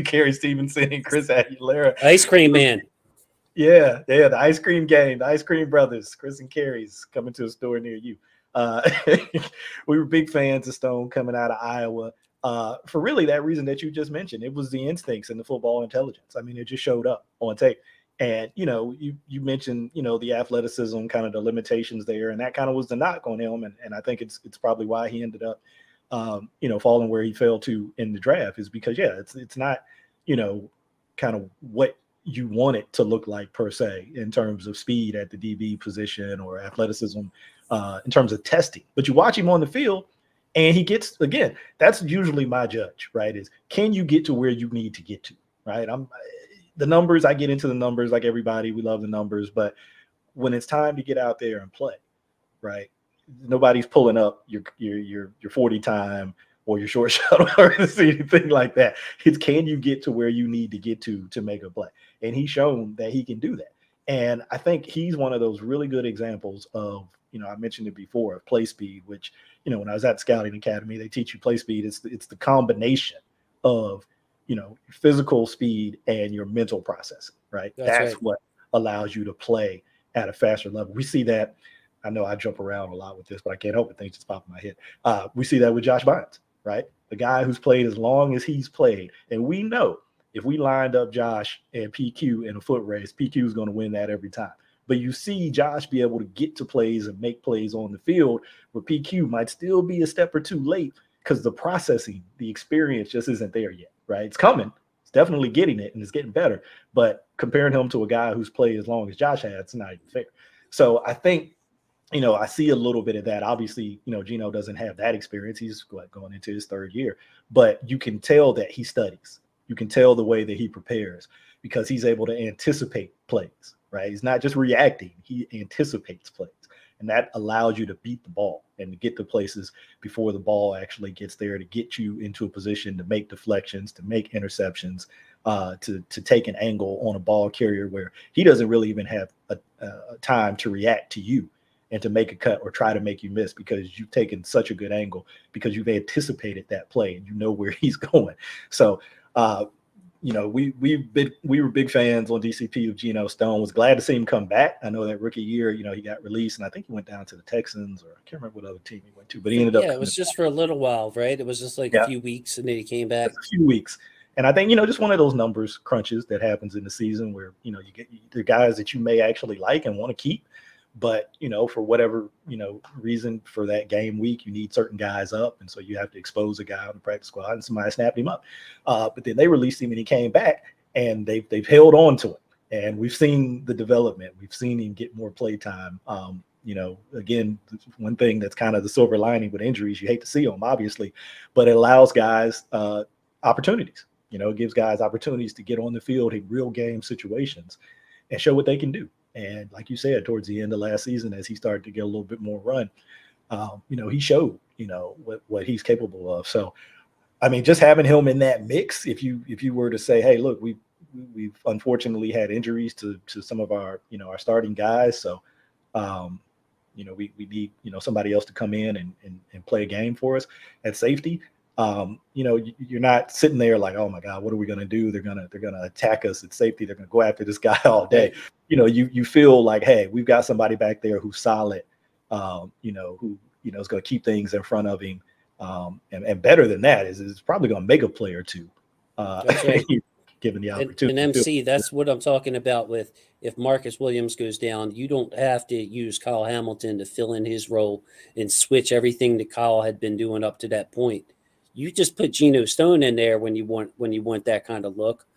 Kerry Stevenson and Chris Aguilera. Ice cream man. Yeah, the ice cream game, the ice cream brothers, Chris and Kerry's coming to a store near you. We were big fans of Stone coming out of Iowa for really that reason that you just mentioned. It was the instincts and the football intelligence. I mean, it just showed up on tape. And, you mentioned, the athleticism, kind of the limitations there, and that kind of was the knock on him. And I think it's probably why he ended up, falling where he fell to in the draft is because, it's not, kind of what you want it to look like per se in terms of speed at the DB position or athleticism in terms of testing. But you watch him on the field and he gets, again, that's usually my judge, right? Is can you get to where you need to get to, right? The numbers, I get into the numbers like everybody. We love the numbers. But when it's time to get out there and play, right? Nobody's pulling up your 40 time or your short shuttle or anything like that. It's can you get to where you need to get to make a play? And he's shown that he can do that. And I think he's one of those really good examples of, I mentioned it before, of play speed, which, when I was at the Scouting Academy, they teach you play speed. It's the combination of, physical speed and your mental processing, right? That's what allows you to play at a faster level. We see that. I know I jump around a lot with this, but I can't help it. Things just pop in my head. We see that with Josh Bynes, right? The guy who's played as long as he's played. And we know if we lined up Josh and PQ in a foot race, PQ is going to win that every time. But you see Josh be able to get to plays and make plays on the field where PQ might still be a step or two late because the processing, the experience just isn't there yet, right? It's coming. It's definitely getting it, and it's getting better. But comparing him to a guy who's played as long as Josh has, it's not even fair. So I think, I see a little bit of that. Obviously, Geno doesn't have that experience. He's going into his third year. But you can tell that he studies. You can tell the way that he prepares because he's able to anticipate plays, right? He's not just reacting. He anticipates plays. And that allows you to beat the ball and to get to places before the ball actually gets there, to get you into a position to make deflections, to make interceptions, to take an angle on a ball carrier where he doesn't really even have a time to react to you and to make a cut or try to make you miss because you've taken such a good angle because you've anticipated that play and you know where he's going. So, we were big fans on DCP of Geno Stone. Was glad to see him come back. I know that rookie year, he got released, and I think he went down to the Texans, or I can't remember what other team he went to, but he ended up. Yeah, it was just for a little while, right? It was just like a few weeks, and then he came back. Just a few weeks, and I think just one of those numbers crunches that happens in the season where you get the guys that you may actually like and want to keep. But, for whatever, reason for that game week, you need certain guys up. And so you have to expose a guy on the practice squad and somebody snapped him up. But then they released him and he came back and they've held on to it. And we've seen the development. We've seen him get more play time. Again, one thing that's kind of the silver lining with injuries, you hate to see them, obviously, but it allows guys opportunities. It gives guys opportunities to get on the field in real game situations and show what they can do. And like you said, towards the end of last season, as he started to get a little bit more run, he showed, what he's capable of. So, I mean, just having him in that mix, if you were to say, hey, look, we've unfortunately had injuries to some of our, our starting guys. So, we need, somebody else to come in and play a game for us at safety. You're not sitting there like, oh my God, what are we going to do? They're going to attack us at safety. They're going to go after this guy all day. You feel like, hey, we've got somebody back there who's solid, who, is going to keep things in front of him. And better than that is probably going to make a play or two, given the opportunity. And MC, that's what I'm talking about with, if Marcus Williams goes down, you don't have to use Kyle Hamilton to fill in his role and switch everything that Kyle had been doing up to that point. You just put Geno Stone in there when you want that kind of look,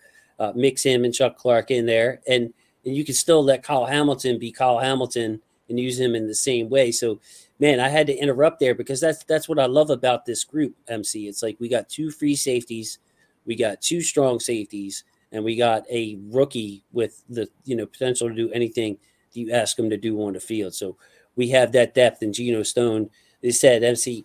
mix him and Chuck Clark in there, and you can still let Kyle Hamilton be Kyle Hamilton and use him in the same way. So, man, I had to interrupt there because that's what I love about this group, MC. It's like we got 2 free safeties, we got 2 strong safeties, and we got a rookie with the potential to do anything that you ask him to do on the field. So we have that depth in Geno Stone. They said, MC,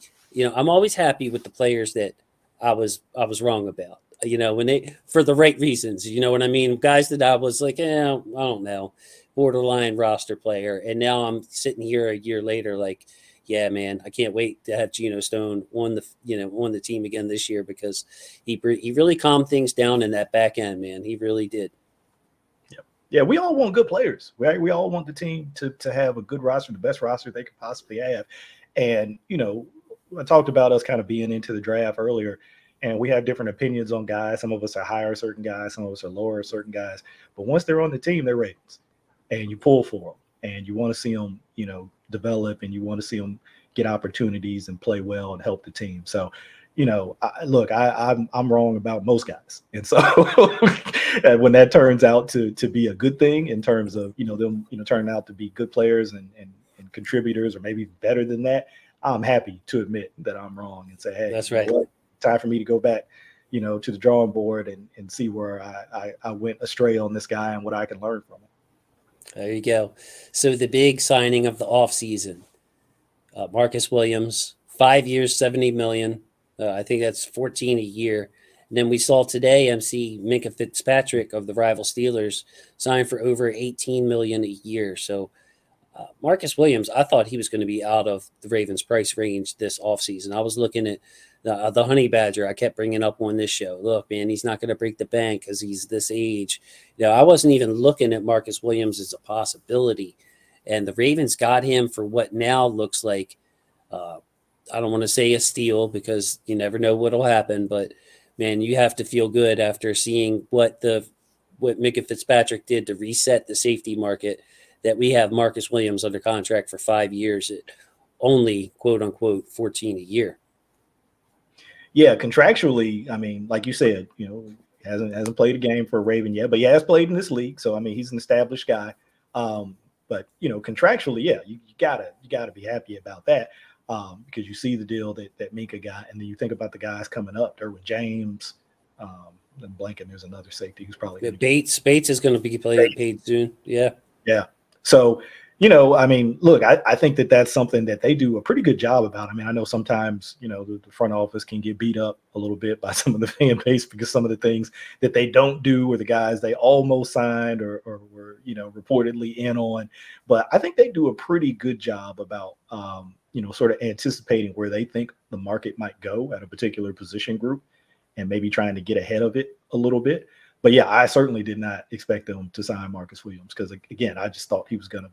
I'm always happy with the players that I was wrong about, when they, for the right reasons, you know what I mean? Guys that I was like, I don't know, borderline roster player. And now I'm sitting here a year later, like, yeah, man, I can't wait to have Geno Stone on the team again this year because he really calmed things down in that back end, man. He really did. Yeah, we all want good players, right? We all want the team to have a good roster, the best roster they could possibly have. And, I talked about us kind of being into the draft earlier, and we have different opinions on guys. Some of us are higher certain guys, some of us are lower certain guys. But once they're on the team, they're Ravens, and you pull for them, and you want to see them, develop, and you want to see them get opportunities and play well and help the team. So, I'm wrong about most guys, and so when that turns out to be a good thing in terms of them turning out to be good players and contributors, or maybe better than that, I'm happy to admit that I'm wrong and say, hey, that's right. Time for me to go back, to the drawing board and see where I went astray on this guy and what I can learn from him. There you go. So the big signing of the offseason, Marcus Williams, 5 years, $70 million. I think that's 14 a year. And then we saw today MC Minkah Fitzpatrick of the rival Steelers signed for over 18 million a year. So Marcus Williams, I thought he was going to be out of the Ravens price range this offseason. I was looking at the Honey Badger. I kept bringing up on this show. Look, man, he's not going to break the bank because he's this age. I wasn't even looking at Marcus Williams as a possibility. And the Ravens got him for what now looks like, I don't want to say a steal because you never know what will happen. But, man, you have to feel good after seeing what Minkah Fitzpatrick did to reset the safety market, that we have Marcus Williams under contract for 5 years at only, quote unquote, 14 a year. Yeah, contractually, I mean, like you said, hasn't played a game for a Raven yet, but he has played in this league. So, I mean, he's an established guy. But, contractually, yeah, you gotta be happy about that because you see the deal that Minkah got. And then you think about the guys coming up, Derwin James, and blanking, there's another safety who's probably Bates is going to be paid soon. Yeah. Yeah. So, I mean, look, I think that's something that they do a pretty good job about. I mean, I know sometimes, the front office can get beat up a little bit by some of the fan base because some of the things that they don't do or the guys they almost signed or were, reportedly in on. But I think they do a pretty good job about, sort of anticipating where they think the market might go at a particular position group and maybe trying to get ahead of it a little bit. But yeah, I certainly did not expect them to sign Marcus Williams because, again, I just thought he was going to,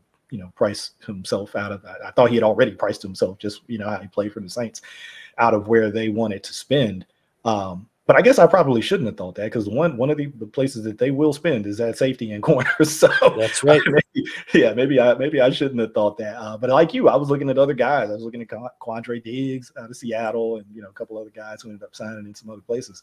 price himself out of that. I thought he had already priced himself, just, how he played for the Saints, out of where they wanted to spend. But I guess I probably shouldn't have thought that because one of the places that they will spend is at safety and corner. So that's right. Maybe I shouldn't have thought that. But like you, I was looking at other guys. I was looking at Quandre Diggs out of Seattle and, a couple other guys who ended up signing in some other places.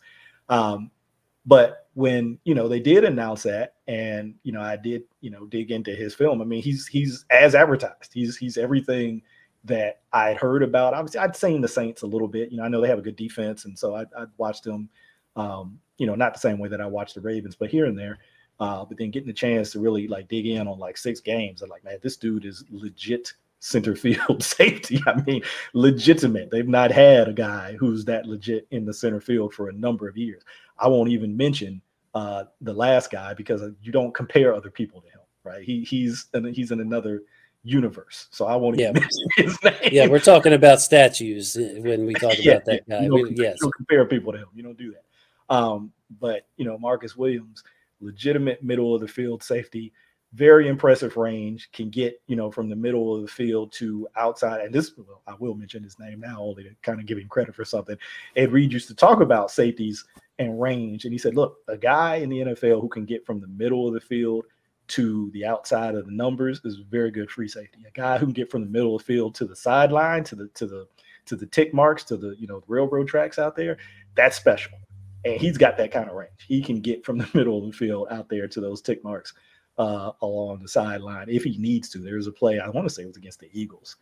But when, they did announce that and, I did, dig into his film. I mean, he's as advertised. He's everything that I'd heard about. Obviously, I'd seen the Saints a little bit. I know they have a good defense. And so I'd watched them, not the same way that I watched the Ravens, but here and there. But then getting the chance to really dig in on 6 games. I'm like, man, this dude is legit center field safety. I mean, legitimate. They've not had a guy who's that legit in the center field for a number of years. I won't even mention the last guy because you don't compare other people to him, right? He's in another universe, so I won't even mention his name. Yeah, we're talking about statues when we talk about that guy. You don't compare people to him. You don't do that. But Marcus Williams, legitimate middle of the field safety. Very impressive range, can get, from the middle of the field to outside. And I will mention his name now, only to kind of give him credit for something. Ed Reed used to talk about safeties and range. And he said, look, a guy in the NFL who can get from the middle of the field to the outside of the numbers is very good free safety. A guy who can get from the middle of the field to the sideline, to the tick marks, to the, railroad tracks out there, that's special. And he's got that kind of range. He can get from the middle of the field out there to those tick marks along the sideline if he needs to. There's a play, I want to say it was against the Eagles,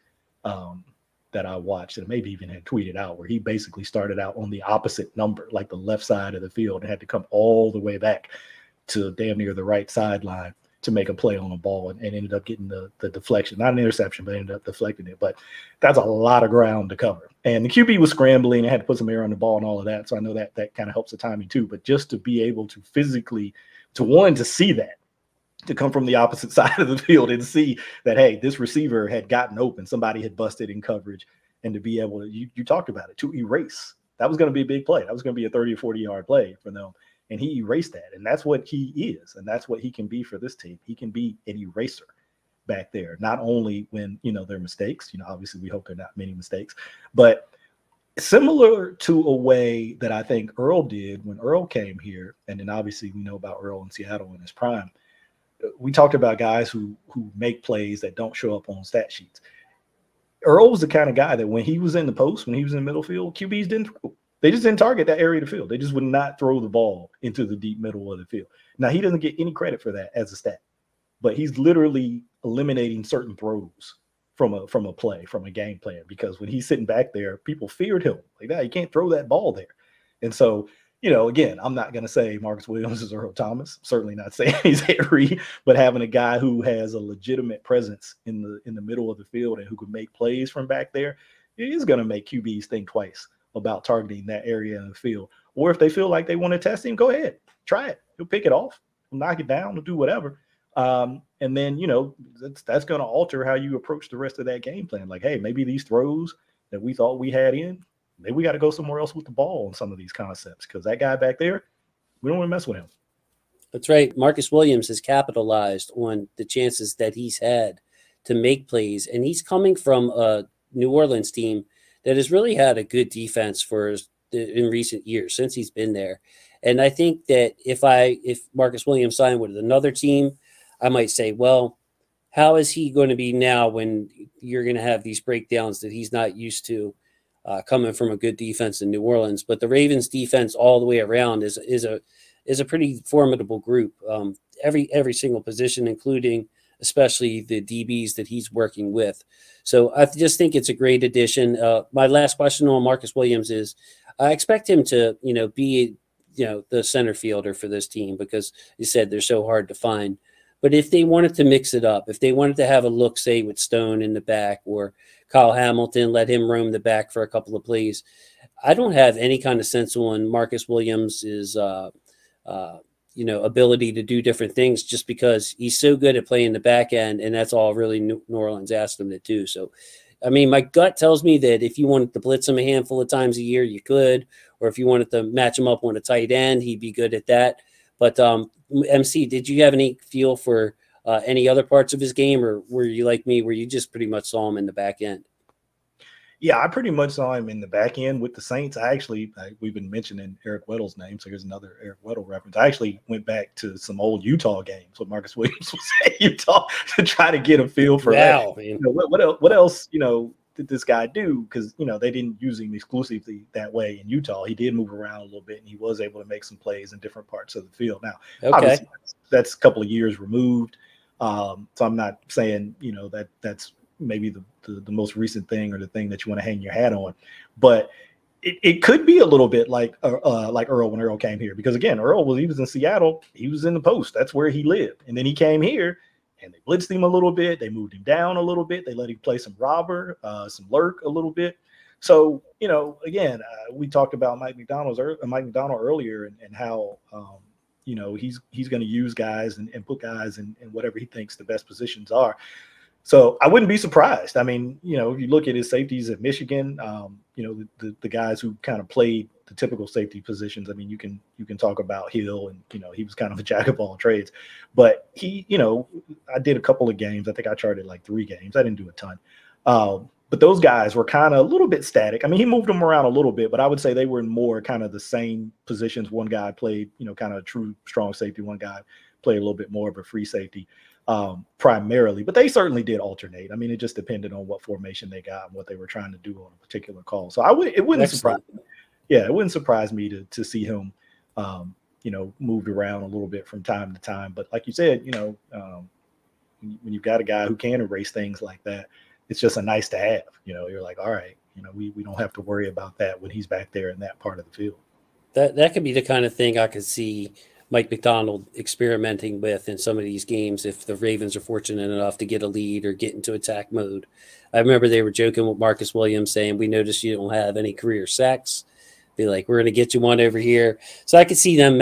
that I watched and maybe even had tweeted out where he basically started out on the opposite number, like the left side of the field, and had to come all the way back to damn near the right sideline to make a play on a ball and ended up getting the deflection, not an interception, but ended up deflecting it. But that's a lot of ground to cover. And the QB was scrambling and had to put some air on the ball and all of that. So I know that kind of helps the timing too. But just to be able to physically, to see that, to come from the opposite side of the field and see that, hey, this receiver had gotten open, somebody had busted in coverage, and to be able to, you talked about it, to erase. That was going to be a big play. That was going to be a 30 or 40-yard play for them. And he erased that. And that's what he is. And that's what he can be for this team. He can be an eraser back there, not only when, there are mistakes, obviously we hope there are not many mistakes, but similar to a way that I think Earl did when Earl came here. And then obviously we know about Earl in Seattle in his prime. We talked about guys who make plays that don't show up on stat sheets. Earl was the kind of guy that when he was in the post, when he was in the middle field, QBs didn't throw. They just didn't target that area of the field. They just would not throw the ball into the deep middle of the field. Now, he doesn't get any credit for that as a stat, but he's literally eliminating certain throws from a play, from a game plan, because when he's sitting back there, people feared him. Like that, you can't throw that ball there. And so again, I'm not going to say Marcus Williams is Earl Thomas. Certainly not saying he's Henry, but having a guy who has a legitimate presence in the middle of the field and who can make plays from back there is going to make QBs think twice about targeting that area in the field. Or if they feel like they want to test him, go ahead, try it. He'll pick it off, he'll knock it down, he'll do whatever. And then, that's going to alter how you approach the rest of that game plan. Like, hey, maybe these throws that we thought we had in, maybe we got to go somewhere else with the ball on some of these concepts, because that guy back there, we don't want to mess with him. That's right. Marcus Williams has capitalized on the chances that he's had to make plays, and he's coming from a New Orleans team that has really had a good defense in recent years since he's been there. And I think that if Marcus Williams signed with another team, I might say, well, how is he going to be now when you're going to have these breakdowns that he's not used to coming from a good defense in New Orleans? But the Ravens defense all the way around is a pretty formidable group. Every single position, including especially the DBs that he's working with. So I just think it's a great addition. My last question on Marcus Williams is, I expect him to, be, the center fielder for this team, because you said they're so hard to find. But if they wanted to mix it up, if they wanted to have a look, say, with Stone in the back, or Kyle Hamilton, let him roam the back for a couple of plays, I don't have any kind of sense on Marcus Williams' ability to do different things, just because he's so good at playing the back end, and that's all really New Orleans asked him to do. So, I mean, my gut tells me that if you wanted to blitz him a handful of times a year, you could, or if you wanted to match him up on a tight end, he'd be good at that. But MC, did you have any feel for any other parts of his game, or were you like me, where you just pretty much saw him in the back end? Yeah, I pretty much saw him in the back end with the Saints. We've been mentioning Eric Weddle's name, so here's another Eric Weddle reference. I actually went back to some old Utah games when Marcus Williams was at Utah to try to get a feel for that. Man. What else, did this guy do? Because, they didn't use him exclusively that way in Utah. He did move around a little bit, and he was able to make some plays in different parts of the field. Now, obviously, that's a couple of years removed. So I'm not saying, that's maybe the most recent thing or the thing that you want to hang your hat on, but it could be a little bit like Earl when Earl came here, because again, he was in Seattle, he was in the post, that's where he lived, and then he came here and they blitzed him a little bit, they moved him down a little bit, they let him play some robber, some lurk a little bit. So again, we talked about Mike McDonald earlier, and how he's going to use guys and put guys in whatever he thinks the best positions are. So I wouldn't be surprised. I mean, if you look at his safeties at Michigan, the guys who kind of played the typical safety positions. I mean, you can talk about Hill, and he was kind of a jack of all trades. But he, I did a couple of games. I think I charted like 3 games. I didn't do a ton. But those guys were kind of a little bit static. I mean, he moved them around a little bit, but I would say they were in more kind of the same positions. One guy played, kind of a true strong safety. One guy played a little bit more of a free safety. Primarily, but they certainly did alternate. I mean, it just depended on what formation they got and what they were trying to do on a particular call. So it wouldn't surprise me. Yeah, it wouldn't surprise me to see him, moved around a little bit from time to time. But like you said, when you've got a guy who can erase things like that, it's just a nice to have. You're like, all right, we don't have to worry about that when he's back there in that part of the field. That could be the kind of thing I could see Mike McDonald experimenting with in some of these games if the Ravens are fortunate enough to get a lead or get into attack mode. I remember they were joking with Marcus Williams saying, we noticed you don't have any career sacks. Be like, we're going to get you one over here. So I could see them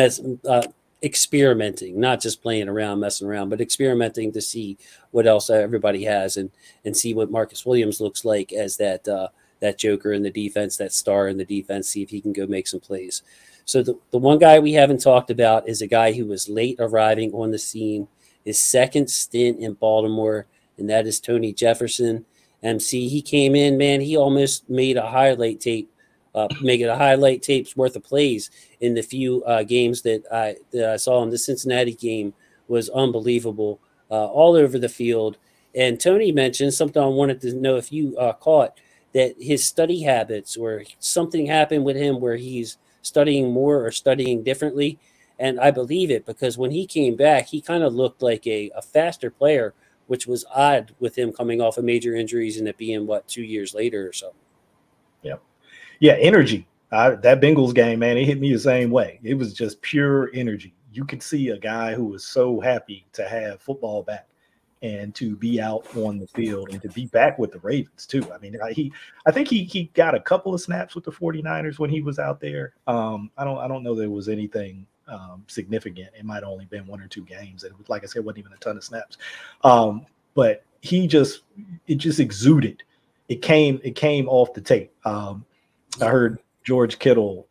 experimenting, not just playing around, messing around, but experimenting to see what else everybody has and see what Marcus Williams looks like as that joker in the defense, that star in the defense, see if he can go make some plays. So the one guy we haven't talked about is a guy who was late arriving on the scene, his second stint in Baltimore, and that is Tony Jefferson. MC, he came in, man, he almost made a highlight tape, making a highlight tape's worth of plays in the few games that I saw him. The Cincinnati game was unbelievable, all over the field. And Tony mentioned something I wanted to know if you caught, that his study habits, or something happened with him where he's studying more or studying differently. And I believe it, because when he came back, he kind of looked like a faster player, which was odd with him coming off of major injuries and it being, 2 years later or so. Yeah. Yeah. Energy. That Bengals game, man, it hit me the same way. It was just pure energy. You could see a guy who was so happy to have football back and to be out on the field and to be back with the Ravens too. I mean, I think he got a couple of snaps with the 49ers when he was out there. I don't know there was anything significant. It might have only been 1 or 2 games. And like I said, wasn't even a ton of snaps. But it just exuded. It came off the tape. I heard George Kittle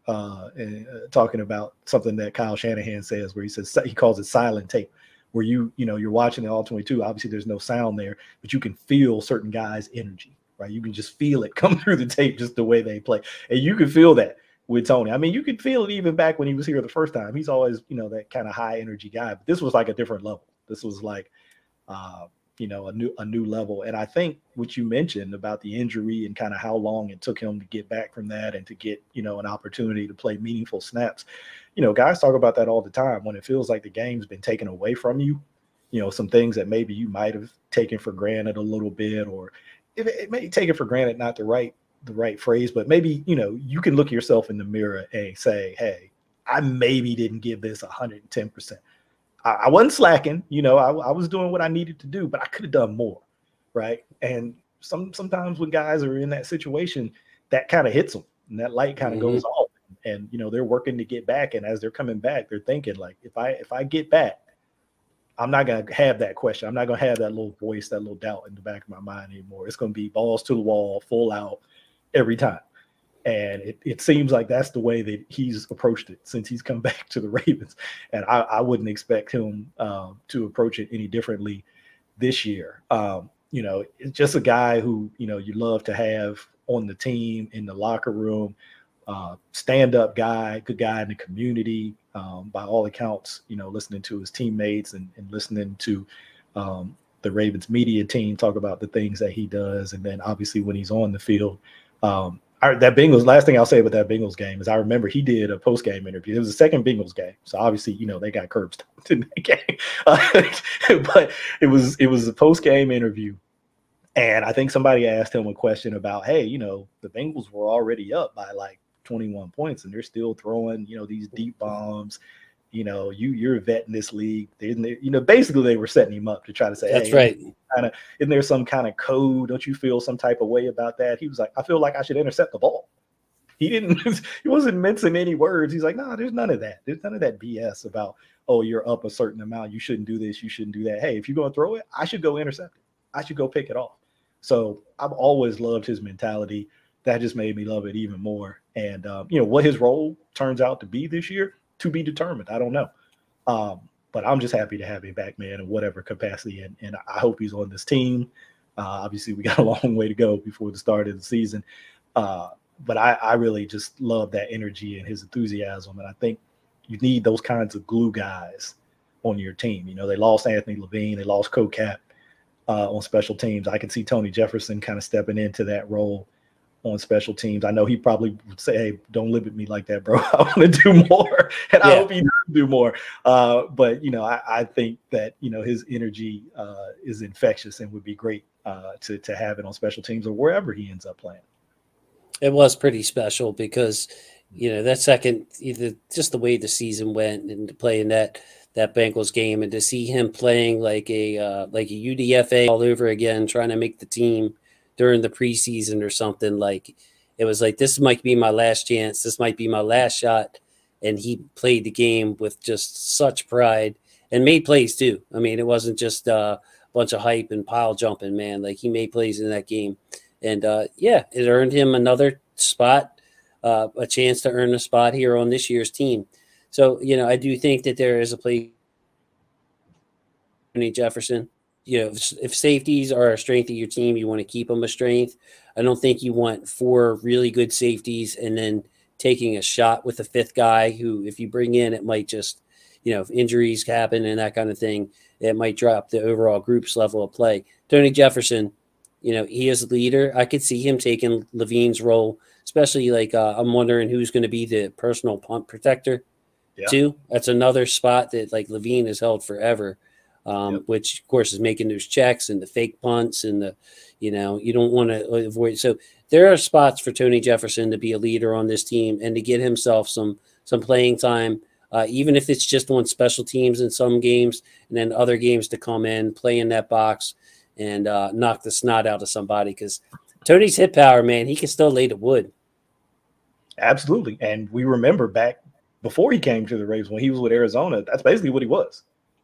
talking about something that Kyle Shanahan says, where he calls it silent tape, where you're watching the All-22. Obviously, there's no sound there, but you can feel certain guys' energy, right? You can just feel it come through the tape, just the way they play, and you can feel that with Tony. I mean, you could feel it even back when he was here the first time. He's always that kind of high energy guy, but this was like a different level. This was like a new level. And I think what you mentioned about the injury and kind of how long it took him to get back from that and to get, an opportunity to play meaningful snaps. Guys talk about that all the time when it feels like the game's been taken away from you, some things that maybe you might have taken for granted a little bit, or it may take it for granted, not the right phrase, but maybe, you can look yourself in the mirror and say, hey, I maybe didn't give this 110%. I wasn't slacking, I was doing what I needed to do, but I could have done more, right? And sometimes when guys are in that situation, that kind of hits them, and that light kind of goes off, and they're working to get back. And as they're coming back, they're thinking like, if I get back, I'm not gonna have that question. I'm not gonna have that little voice, that little doubt in the back of my mind anymore. It's gonna be balls to the wall, full out every time. And it seems like that's the way that he's approached it since he's come back to the Ravens. And I wouldn't expect him to approach it any differently this year. It's just a guy who, you love to have on the team, in the locker room, stand-up guy, good guy in the community, by all accounts, listening to his teammates and listening to the Ravens media team talk about the things that he does. And then obviously when he's on the field, that Bengals, last thing I'll say about that Bengals game is I remember he did a post-game interview. It was the second Bengals game. So obviously, they got curb stomped in that game. But it was a post-game interview. And I think somebody asked him a question about, hey, the Bengals were already up by like 21 points and they're still throwing, these deep bombs. You're a vet in this league. Basically they were setting him up to try to say, that's hey, right. Isn't there some kind of code? Don't you feel some type of way about that? He was like, I feel like I should intercept the ball. He wasn't mincing any words. He's like, no, there's none of that. There's none of that BS about, oh, you're up a certain amount. You shouldn't do this. You shouldn't do that. Hey, if you're going to throw it, I should go intercept it. I should go pick it off. So I've always loved his mentality. That just made me love it even more. And, what his role turns out to be this year, to be determined. I don't know. But I'm just happy to have him back, man, in whatever capacity. And I hope he's on this team. Obviously, we got a long way to go before the start of the season. But I really just love that energy and his enthusiasm. And I think you need those kinds of glue guys on your team. They lost Anthony Levine. They lost Co-Cap on special teams. I can see Tony Jefferson kind of stepping into that role on special teams. I know he probably would say, hey, don't limit me like that, bro. I want to do more. And I hope he does do more. But, I think that, his energy is infectious and would be great to have it on special teams or wherever he ends up playing. It was pretty special because, that second, either just the way the season went and playing that Bengals game and to see him playing like a UDFA all over again, trying to make the team during the preseason or something, like it was like, this might be my last chance. This might be my last shot. And he played the game with just such pride and made plays too. I mean, it wasn't just a bunch of hype and pile jumping, man. Like he made plays in that game. And it earned him another spot, a chance to earn a spot here on this year's team. So, I do think that there is a place for Jefferson. If safeties are a strength of your team, you want to keep them a strength. I don't think you want 4 really good safeties and then taking a shot with a 5th guy who, if you bring in, it might just, if injuries happen and that kind of thing, it might drop the overall group's level of play. Tony Jefferson, he is a leader. I could see him taking Levine's role, especially I'm wondering who's going to be the personal punt protector too. That's another spot that like Levine has held forever. which of course is making those checks and the fake punts and the, you don't want to avoid. So there are spots for Tony Jefferson to be a leader on this team and to get himself some playing time, even if it's just on special teams in some games, and then other games to come in, play in that box and knock the snot out of somebody. Because Tony's hit power, man, he can still lay the wood. Absolutely. And we remember back before he came to the Ravens, when he was with Arizona, that's basically what he was.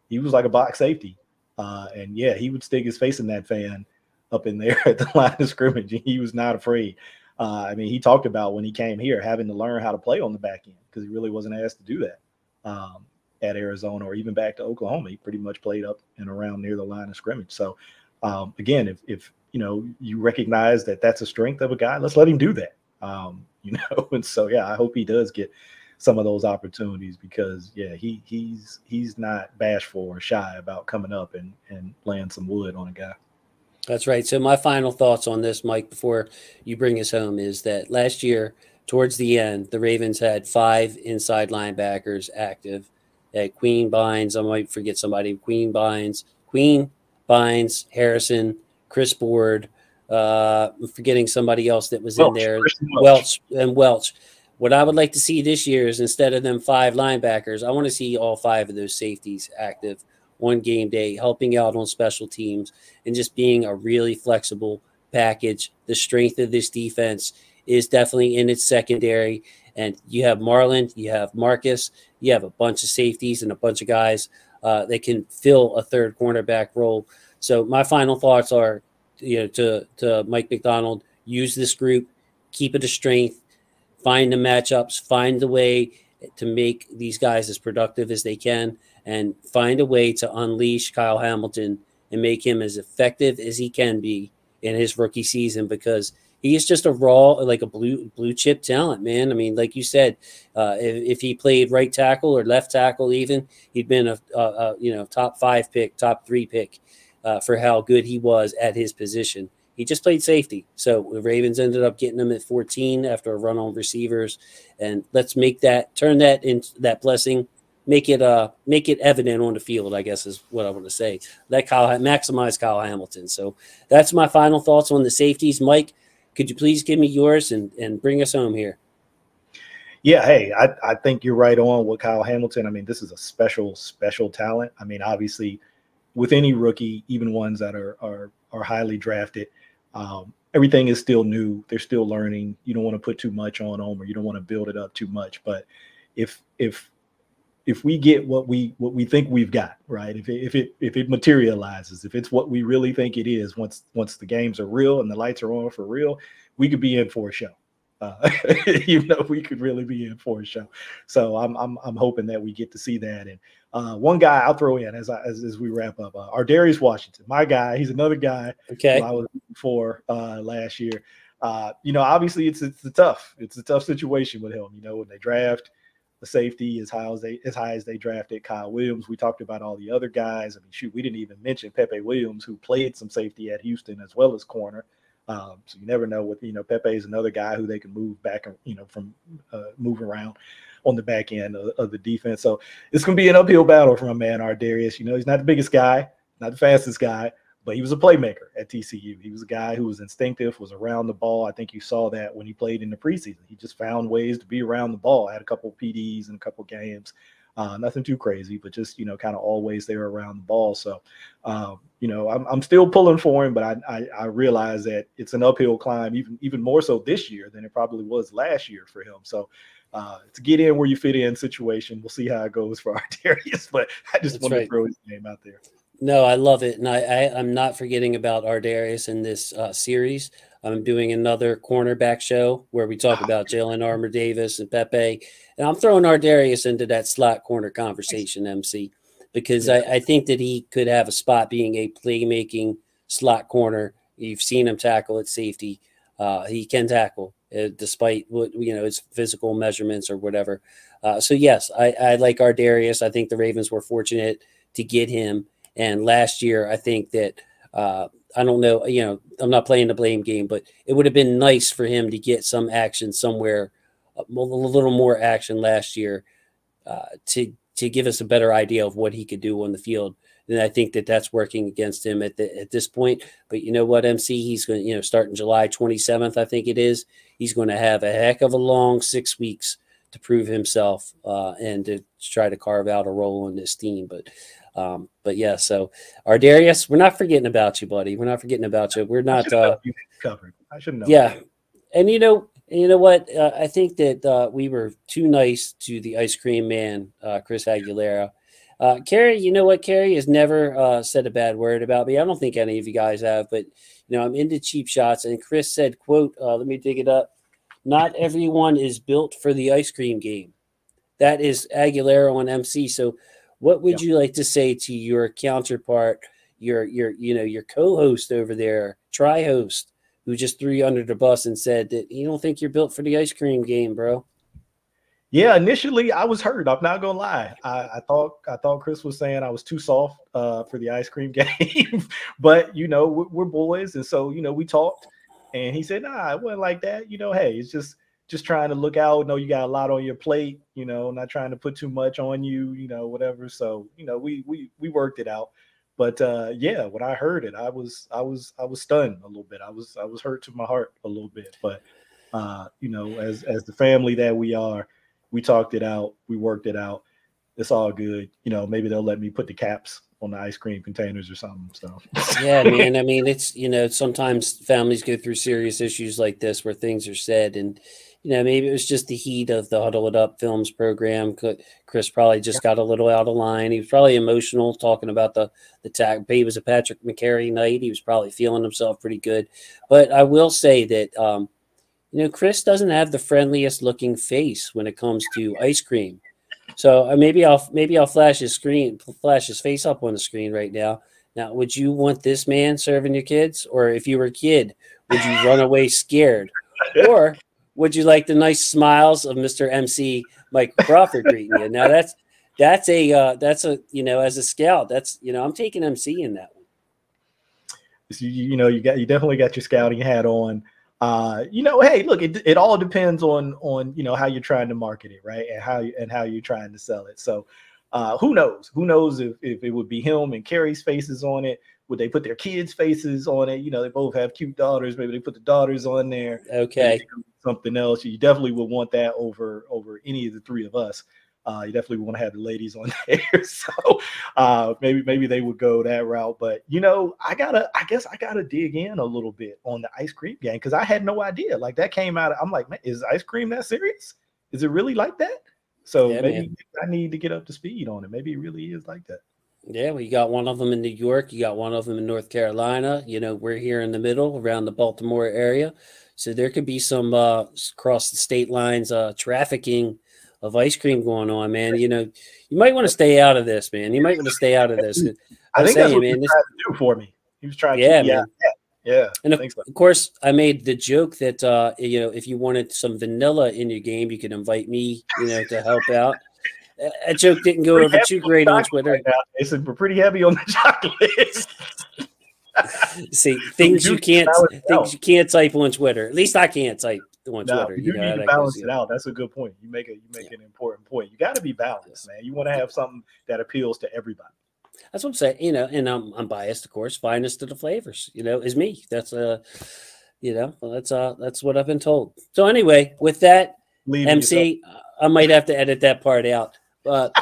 He was like a box safety. And yeah, he would stick his face in that fan up in there at the line of scrimmage. He was not afraid. I mean, he talked about when he came here having to learn how to play on the back end because he really wasn't asked to do that at Arizona or even back to Oklahoma. He pretty much played up and around near the line of scrimmage. So again, if you recognize that that's a strength of a guy, let's let him do that. And so yeah, I hope he does get some of those opportunities because yeah, he's not bashful or shy about coming up and laying some wood on a guy. That's right. So my final thoughts on this, Mike, before you bring us home, is that last year towards the end, the Ravens had 5 inside linebackers active. At Queen, Bynes, I might forget somebody. Queen, Bynes, Harrison, Chris Board. I'm forgetting somebody else that was in there. Welch. What I would like to see this year is instead of them 5 linebackers, I want to see all 5 of those safeties active on game day, helping out on special teams and just being a really flexible package. The strength of this defense is definitely in its secondary. And you have Marlon, you have Marcus, you have a bunch of safeties and a bunch of guys that can fill a third cornerback role. So my final thoughts are, to Mike McDonald, use this group, keep it a strength, find the matchups, find the way to make these guys as productive as they can, and find a way to unleash Kyle Hamilton and make him as effective as he can be in his rookie season, because he is just a raw, like a blue chip talent, man. I mean, like you said, if he played right tackle or left tackle, even, he'd been a top 5 pick, top 3 pick for how good he was at his position. He just played safety. So the Ravens ended up getting him at 14 after a run on receivers. And let's turn that into that blessing, make it evident on the field, I guess is what I want to say. Maximize Kyle Hamilton. So that's my final thoughts on the safeties. Mike, could you please give me yours and bring us home here? Yeah, hey, I think you're right on with Kyle Hamilton. I mean, this is a special talent. I mean, obviously, with any rookie, even ones that are highly drafted, everything is still new. They're still learning. You don't want to put too much on them, or you don't want to build it up too much. But if we get what we think we've got, right? If it materializes, if it's what we really think it is, once the games are real and the lights are on for real, we could be in for a show. We could really be in for a show. So I'm hoping that we get to see that. And one guy I'll throw in as we wrap up, Ardarius Washington, my guy. He's another guy who I was looking for last year. Obviously it's a tough situation with him. When they draft the safety as high as they drafted Kyle Williams. We talked about all the other guys. I mean, shoot, we didn't even mention Pepe Williams, who played some safety at Houston as well as corner. So you never know what, Pepe is another guy who they can move back, from move around on the back end of the defense. So it's going to be an uphill battle for my man, Ardarius. He's not the biggest guy, not the fastest guy, but he was a playmaker at TCU. He was a guy who was instinctive, was around the ball. I think you saw that when he played in the preseason. He just found ways to be around the ball. Had a couple of PDs and a couple of games. Nothing too crazy, but just, kind of always there around the ball. So, I'm still pulling for him, but I realize that it's an uphill climb, even more so this year than it probably was last year for him. So it's a get in where you fit in situation. We'll see how it goes for Ardarius, but I just want to throw his name out there. No, I love it. And I'm not forgetting about Ardarius in this series. I'm doing another cornerback show where we talk about Jalen Armour-Davis and Pepe. And I'm throwing Ardarius into that slot corner conversation, MC, because I think that he could have a spot being a playmaking slot corner. You've seen him tackle at safety. He can tackle despite what, his physical measurements or whatever. So, yes, I like Ardarius. I think the Ravens were fortunate to get him. And last year, I think that I don't know, I'm not playing the blame game, but it would have been nice for him to get some action somewhere, a little more action last year to give us a better idea of what he could do on the field And I think that that's working against him at this point. But you know what, MC, he's going to, starting July 27th, I think it is. He's going to have a heck of a long 6 weeks to prove himself and to try to carve out a role on this team. But yeah, so Ardarius, we're not forgetting about you, buddy. We're not forgetting about you. We're not covered. I should know. Yeah, and you know what? I think that we were too nice to the ice cream man, Chris Aguilera. Carrie, you know what? Carrie has never said a bad word about me. I don't think any of you guys have, but I'm into cheap shots. And Chris said, "quote," let me dig it up. "Not everyone is built for the ice cream game." That is Aguilera on MC. So, what would you like to say to your counterpart, your co-host over there, tri-host, who just threw you under the bus and said that you don't think you're built for the ice cream game, bro? Yeah, initially I was hurt. I'm not gonna lie. I thought Chris was saying I was too soft for the ice cream game, but we're boys, and so we talked, and he said, "Nah, it wasn't like that. Hey, it's just trying to look out. You got a lot on your plate. Not trying to put too much on you. Whatever. So we worked it out." But yeah, when I heard it, I was stunned a little bit. I was hurt to my heart a little bit. But as the family that we are, we talked it out. We worked it out. It's all good. Maybe they'll let me put the caps on the ice cream containers or something. So yeah, man. I mean, it's sometimes families go through serious issues like this where things are said, and maybe it was just the heat of the Huddle It Up Films program. Chris probably just got a little out of line. He was probably emotional talking about the tag. It was a Patrick McCary night. He was probably feeling himself pretty good. But I will say that Chris doesn't have the friendliest looking face when it comes to ice cream. So maybe I'll flash his face up on the screen right now. Now, would you want this man serving your kids, or if you were a kid, would you run away scared, or would you like the nice smiles of Mr. MC Michael Crawford greeting you? Now that's a as a scout, that's I'm taking MC in that one. So, you definitely got your scouting hat on. Hey, look, it all depends on how you're trying to market it, right? And how you're trying to sell it. So who knows if it would be him and Carrie's faces on it? Would they put their kids' faces on it? They both have cute daughters. Maybe they put the daughters on there. Okay. Something else. You definitely would want that over any of the three of us. You definitely want to have the ladies on there. So maybe they would go that route. But I guess I gotta dig in a little bit on the ice cream game, because I had no idea. Like, that came out. I'm like, man, is ice cream that serious? Is it really like that? So yeah, maybe I need to get up to speed on it. Maybe it really is like that. Yeah, well, you got one of them in New York. You got one of them in North Carolina. We're here in the middle around the Baltimore area. So there could be some across the state lines trafficking of ice cream going on, man. You might want to stay out of this, man. You might want to stay out of this. I think that's what he was trying to do for me. He was trying to keep me out. Yeah. And of course, I made the joke that if you wanted some vanilla in your game, you could invite me, to help out. That joke didn't go over too great on Twitter. Right now, Jason, we're pretty heavy on the chocolate. See, things you can't type on Twitter. At least I can't type on Twitter. You need to balance it out. That's a good point. You make an important point. You got to be balanced, man. You want to have something that appeals to everybody. That's what I'm saying. And I'm biased, of course. Finest of the flavors, is me. That's that's what I've been told. So anyway, with that, MC, I might have to edit that part out. But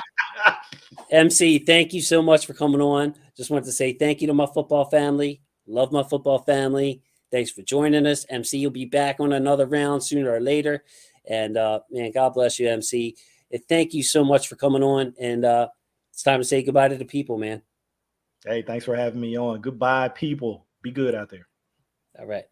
MC, thank you so much for coming on. Just wanted to say thank you to my football family. Love my football family. Thanks for joining us. MC, you'll be back on another round sooner or later. And man, God bless you, MC. And thank you so much for coming on. And it's time to say goodbye to the people, man. Hey, thanks for having me on. Goodbye, people. Be good out there. All right.